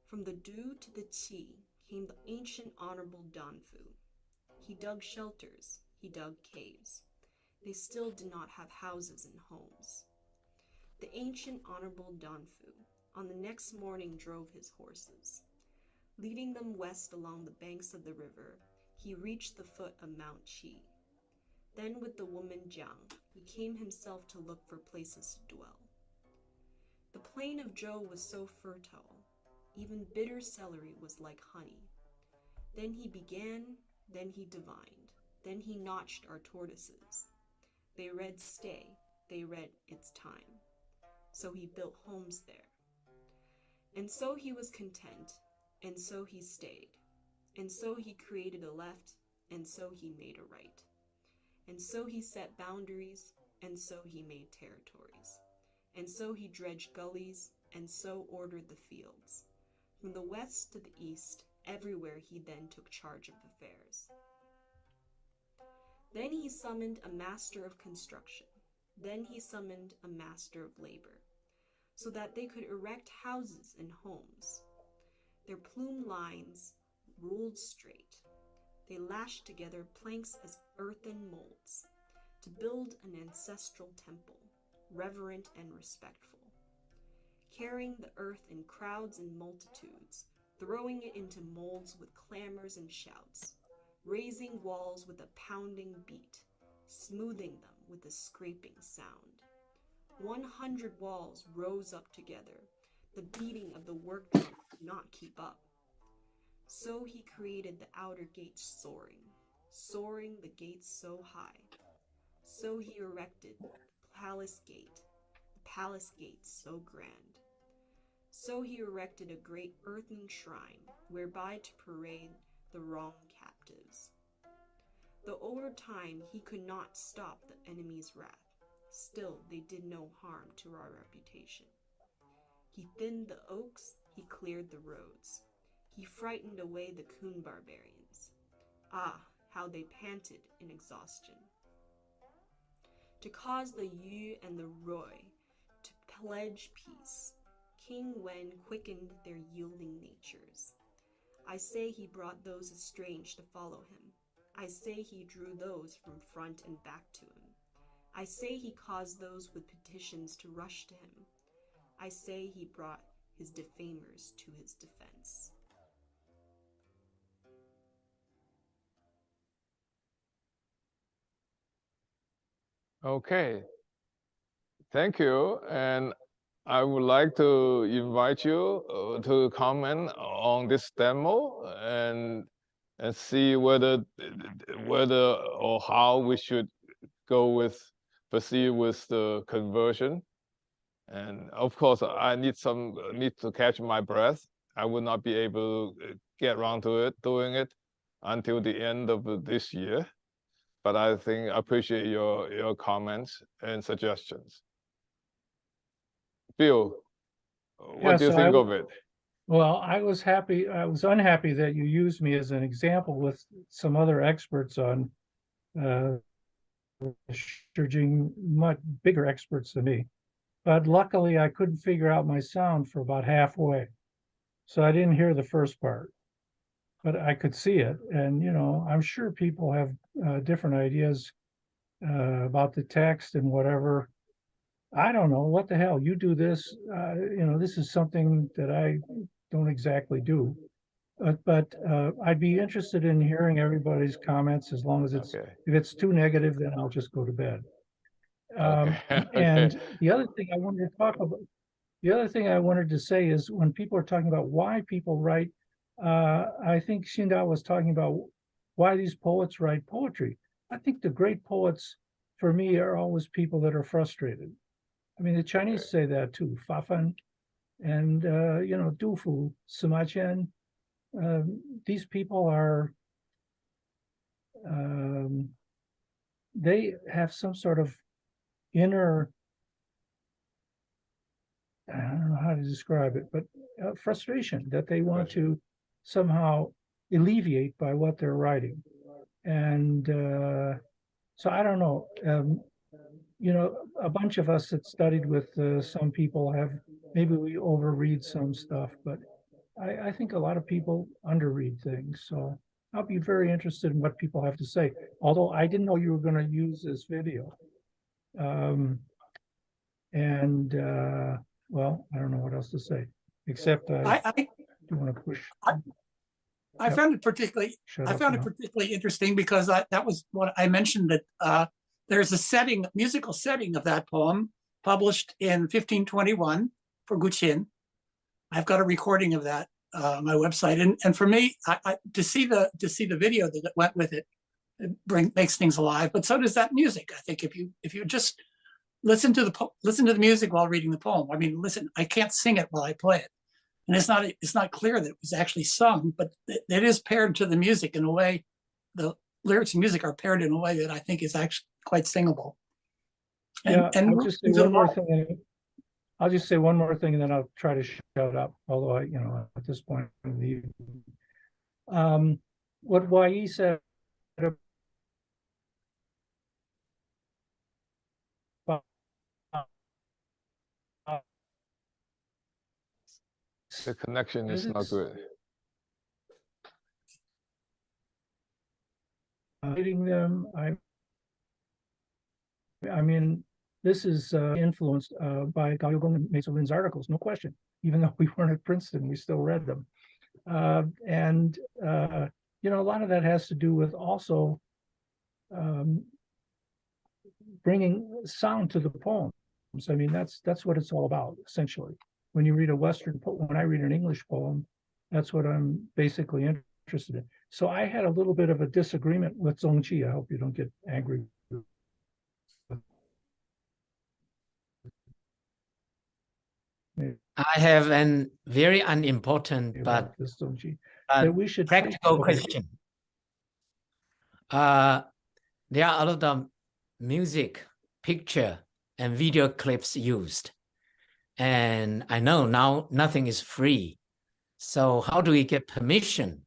From the Du to the Qi came the ancient honorable Danfu. He dug shelters, he dug caves. They still did not have houses and homes. The ancient honorable Danfu on the next morning drove his horses. Leading them west along the banks of the river, he reached the foot of Mount Qi. Then with the woman Jiang, he came himself to look for places to dwell. The plain of Zhou was so fertile, even bitter celery was like honey. Then he began, then he divined, then he notched our tortoises. They read stay, they read it's time. So he built homes there. And so he was content, and so he stayed. And so he created a left, and so he made a right. And so he set boundaries, and so he made territories. And so he dredged gullies, and so ordered the fields. From the west to the east, everywhere he then took charge of affairs. Then he summoned a master of construction. Then he summoned a master of labor, so that they could erect houses and homes. Their plume lines ruled straight. They lashed together planks as earthen molds to build an ancestral temple, reverent and respectful, carrying the earth in crowds and multitudes, throwing it into molds with clamors and shouts, raising walls with a pounding beat, smoothing them with a scraping sound. 100 walls rose up together. The beating of the work drum could not keep up. So he created the outer gates soaring the gates so high. So he erected the palace gate so grand. So he erected a great earthen shrine whereby to parade the wrong captives. Though over time he could not stop the enemy's wrath, still they did no harm to our reputation. He thinned the oaks, he cleared the roads. He frightened away the Kun barbarians. Ah, how they panted in exhaustion. To cause the Yu and the Roi to pledge peace, King Wen quickened their yielding natures. I say he brought those estranged to follow him. I say he drew those from front and back to him. I say he caused those with petitions to rush to him. I say he brought his defamers to his defense. Okay. Thank you. And I would like to invite you to comment on this demo and see whether or how we should proceed with the conversion. And of course, I need to catch my breath. I will not be able to get around to doing it until the end of this year. But I appreciate your comments and suggestions. Bill, what do you think of it? Well, I was unhappy that you used me as an example with some other experts on much bigger experts than me. But luckily I couldn't figure out my sound for about halfway. So I didn't hear the first part, but I could see it. And, you know, I'm sure people have different ideas about the text and whatever. I don't know, what the hell, you do this, you know, this is something that I don't exactly do. But I'd be interested in hearing everybody's comments, as long as if it's too negative, then I'll just go to bed. And the other thing I wanted to talk about, the other thing I wanted to say is when people are talking about why people write, I think Xindao was talking about why these poets write poetry. I think the great poets, for me, are always people that are frustrated. I mean, the Chinese say that too, fa fan, and you know, du fu, sima qian. These people are, they have some sort of inner, I don't know how to describe it, but frustration that they want to somehow alleviate by what they're writing. And so I don't know, you know, a bunch of us that studied with some people maybe we overread some stuff, but I think a lot of people underread things. So I'll be very interested in what people have to say. Although I didn't know you were going to use this video. Well, I don't know what else to say, except I do want to push. I found it particularly interesting because that was what I mentioned, that there's a musical setting of that poem published in 1521 for Guqin. I've got a recording of that on my website, and for me, to see the video that went with it, makes things alive. But so does that music. I think if you just listen to the music while reading the poem. I mean, listen, I can't sing it while I play it, and it's not clear that it was actually sung, but it is paired to the music in a way. The lyrics and music are paired in a way that I think is actually quite singable. And I'll just say one more thing. I'll just say one more thing, and then I'll try to shut up. Although at this point, what Wai said about the connection is not good. Reading them, I mean, this is influenced by Gao Yougong and Mei Lin's articles, no question. Even though we weren't at Princeton, we still read them. You know, a lot of that has to do with also bringing sound to the poems. I mean, that's what it's all about, essentially. When you read a Western poem, when I read an English poem, that's what I'm basically interested in. So I had a little bit of a disagreement with Zong-qi. I hope you don't get angry. I have a very unimportant but we should practical question. There are a lot of music, picture, and video clips used. And I know now nothing is free. So how do we get permission,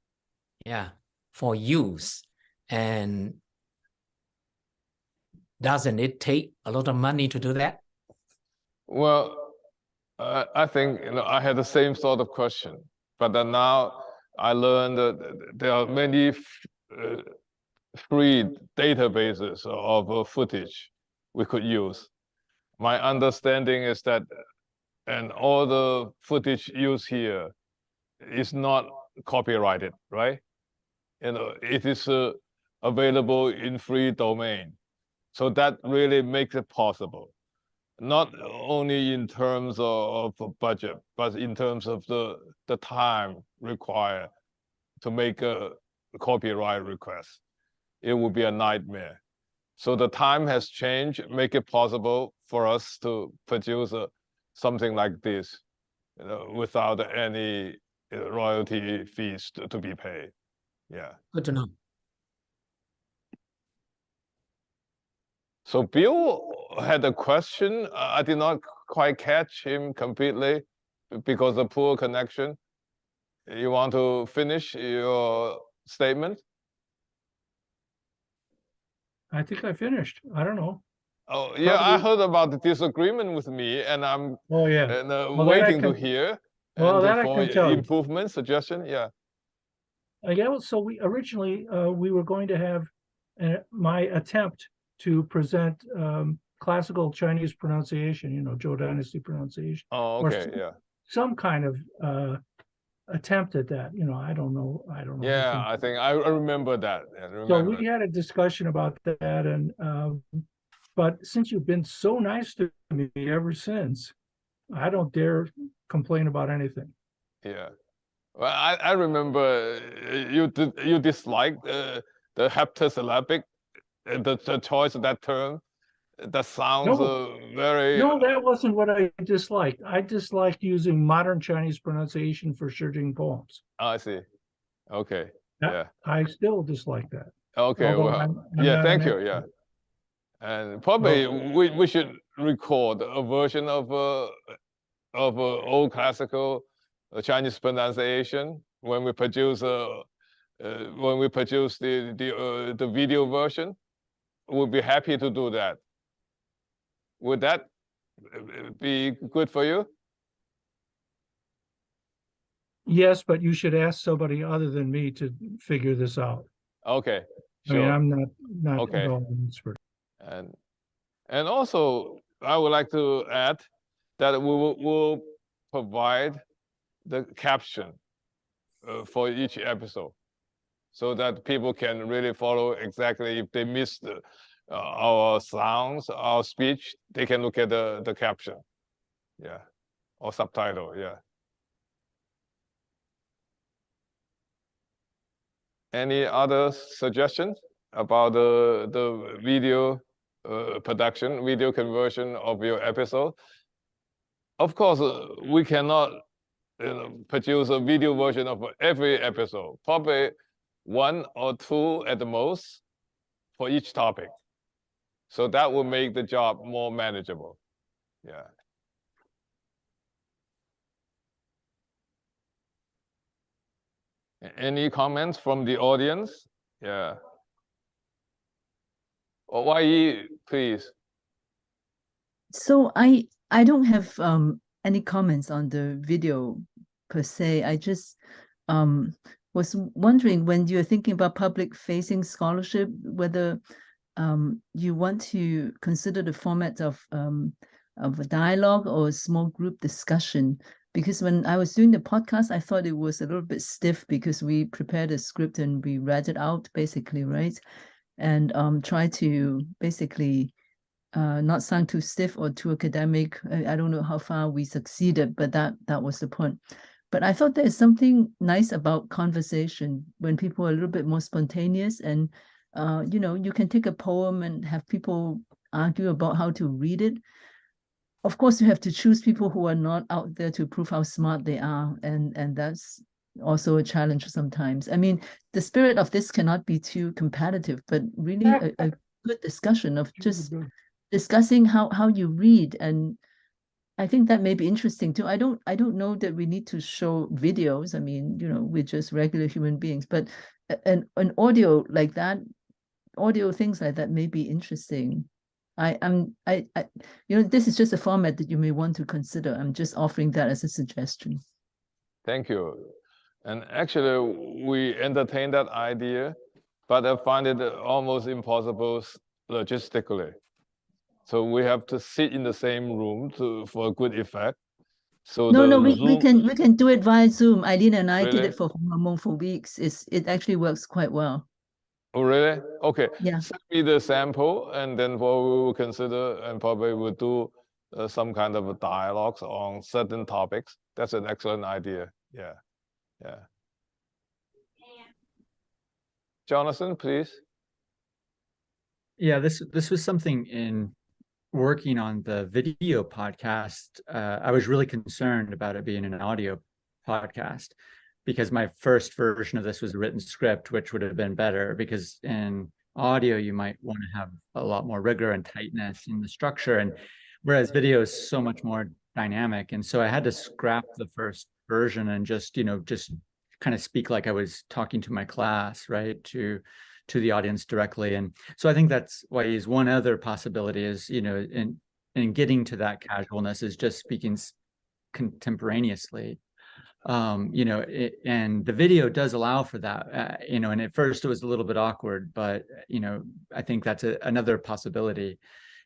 for use? And doesn't it take a lot of money to do that? Well, I think I had the same sort of question, but then now I learned that there are many free databases of footage we could use. My understanding is that, and all the footage used here is not copyrighted, right? It is available in free domain, so that really makes it possible. not only in terms of budget, but in terms of the time required to make a copyright request. It would be a nightmare. So the time has changed, make it possible for us to produce something like this, without any royalty fees to be paid. Yeah. Good to know. So Bill had a question. I did not quite catch him completely because of poor connection. You want to finish your statement? I think I finished. I don't know. Oh, yeah, I heard about the disagreement with me, and I'm waiting to hear. Well, and that I can tell you. Improvement suggestion, yeah. Yeah, so we originally we were going to have my attempt to present classical Chinese pronunciation, Zhou Dynasty pronunciation. Oh, okay, yeah. Some kind of attempt at that. I don't know. Yeah, I think I remember that. So we had a discussion about that, and but since you've been so nice to me ever since, I don't dare complain about anything. Yeah. Well, I remember you disliked the heptasyllabic, the choice of that term. That sounds very. No, that wasn't what I disliked. I disliked using modern Chinese pronunciation for Shijing poems. I see. Okay. Yeah. I still dislike that. Okay. Although Well, I'm yeah. Thank you. Yeah. And probably we should record a version of old classical Chinese pronunciation when we produce the video version. We'll be happy to do that. Would that be good for you? Yes, but you should ask somebody other than me to figure this out. Okay. Sure. I mean, I'm not okay. at all an expert. And also, I would like to add that we will provide the caption for each episode, so that people can really follow exactly. If they missed our sounds, our speech, they can look at the caption, yeah, or subtitle, yeah. Any other suggestions about the video production, video conversion of your episode? Of course, we cannot produce a video version of every episode. Probably 1 or 2 at the most for each topic. So that will make the job more manageable. Yeah. Any comments from the audience? Yeah. Wai, please. So I don't have any comments on the video per se. I just was wondering, when you're thinking about public-facing scholarship, whether you want to consider the format of a dialogue or a small group discussion. Because when I was doing the podcast, I thought it was a little bit stiff because we prepared a script and we read it out, basically, right? And try to basically not sound too stiff or too academic. I don't know how far we succeeded, but that was the point. But I thought there's something nice about conversation when people are a little bit more spontaneous, and you can take a poem and have people argue about how to read it. Of course, you have to choose people who are not out there to prove how smart they are, and that's also a challenge sometimes. I mean, the spirit of this cannot be too competitive, but really a good discussion of just discussing how you read, and I think that may be interesting too. I don't know that we need to show videos. I mean, we're just regular human beings, but an audio like that, audio things like that may be interesting. This is just a format that you may want to consider. I'm just offering that as a suggestion. Thank you. And actually, we entertained that idea, but I find it almost impossible logistically. So we have to sit in the same room for a good effect. So we can do it via Zoom. Eileen and I did it for Hong for weeks. It actually works quite well. Oh, really? Okay. Yeah. Send me the sample, and then what we will consider, and probably we'll do some kind of a dialogues on certain topics. That's an excellent idea. Yeah, yeah. Jonathan, please. Yeah, this was something in working on the video podcast. I was really concerned about it being an audio podcast because my first version of this was a written script, which would have been better because in audio you might want to have a lot more rigor and tightness in the structure, and whereas video is so much more dynamic. And so I had to scrap the first version and just kind of speak like I was talking to my class, right, to the audience directly. And so I think that's why is one other possibility is, in getting to that casualness is just speaking contemporaneously. And the video does allow for that, and at first it was a little bit awkward, but, I think that's another possibility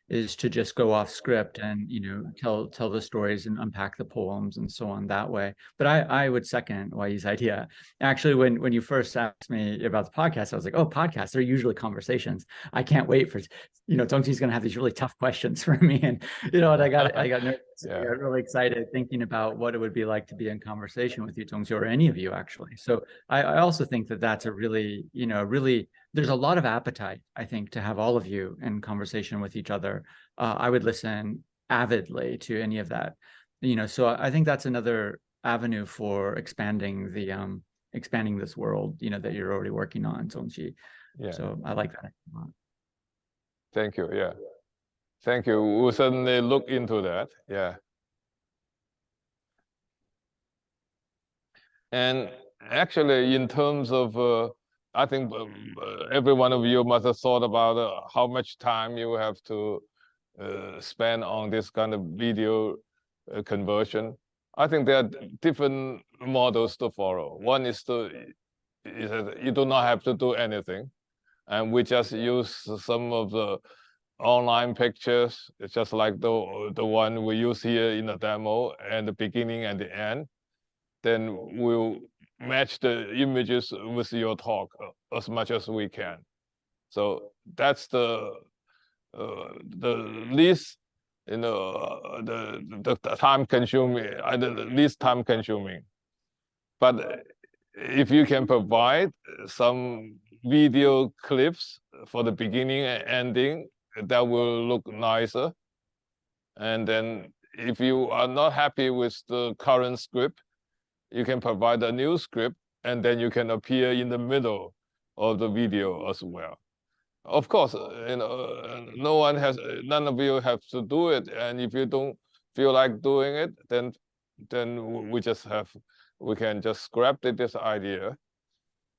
is to just go off script and, tell the stories and unpack the poems and so on that way. But I would second Wai's idea. Actually, when you first asked me about the podcast, I was like, oh, podcasts, they're usually conversations. I can't wait for, Zong-qi's going to have these really tough questions for me. And, and I got nervous. Yeah. I got really excited thinking about what it would be like to be in conversation with you, Zong-qi, or any of you, actually. So I also think that that's a really, there's a lot of appetite, I think, to have all of you in conversation with each other. I would listen avidly to any of that, so I think that's another avenue for expanding this world, that you're already working on, Zong-qi. Yeah. So I like that a lot. Thank you. Yeah. Thank you. We'll certainly look into that. Yeah. And actually, in terms of, I think every one of you must have thought about how much time you have to spend on this kind of video conversion. I think there are different models to follow. One is that you do not have to do anything, and we just use some of the online pictures. It's just like the one we use here in the demo, and the beginning and the end. Then we'll match the images with your talk as much as we can. So that's the least, the time consuming, the least time consuming. But if you can provide some video clips for the beginning and ending, that will look nicer. And then if you are not happy with the current script, you can provide a new script, and then you can appear in the middle of the video as well. Of course, none of you have to do it. And if you don't feel like doing it, then we can just scrap this idea.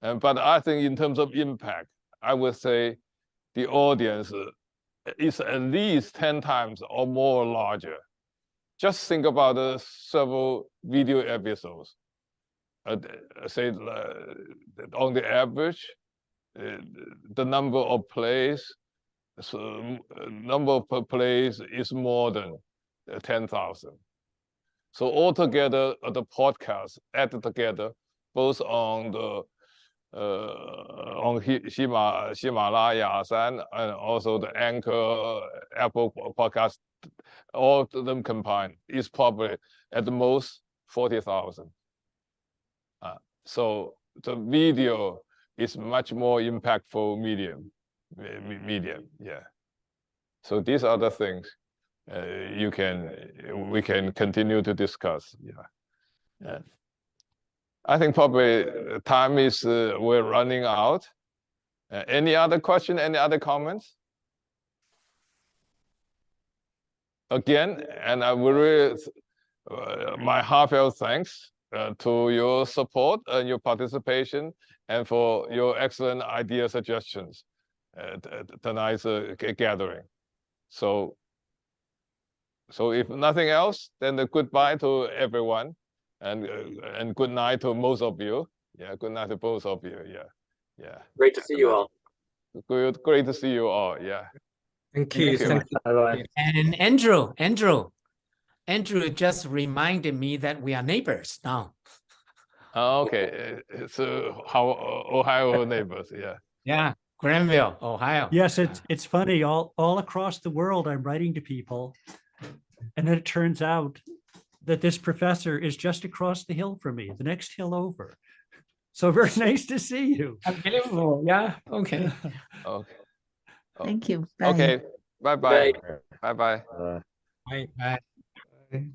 But I think in terms of impact, I would say the audience is at least 10 times or more larger. Just think about the several video episodes. Say on the average, the number of plays, number of plays is more than 10,000. So altogether, the podcast added together, both on the on Himalaya and also the Anchor, Apple Podcast, all of them combined is probably at the most 40,000. So the video is much more impactful medium, yeah. So these are the things we can continue to discuss, yeah. I think probably time is, we're running out. Any other question, any other comments? Again, and I will really, my heartfelt thanks to your support and your participation, and for your excellent idea suggestions at tonight's gathering. So if nothing else, then a goodbye to everyone, and good night to most of you. Yeah, good night to both of you. Yeah. Great to see you all. Great to see you all. Yeah. Thank you. Thank you. Bye-bye. And Andrew just reminded me that we are neighbors now. Okay, so Ohio neighbors, yeah. Yeah, Granville, Ohio. Yes, it's funny. All across the world, I'm writing to people And then it turns out that this professor is just across the hill from me, the next hill over. So very nice to see you. Unbelievable. Yeah. Okay. Okay. Thank you. Bye. Okay. Bye-bye. Bye. Bye-bye. Bye. Bye. Bye.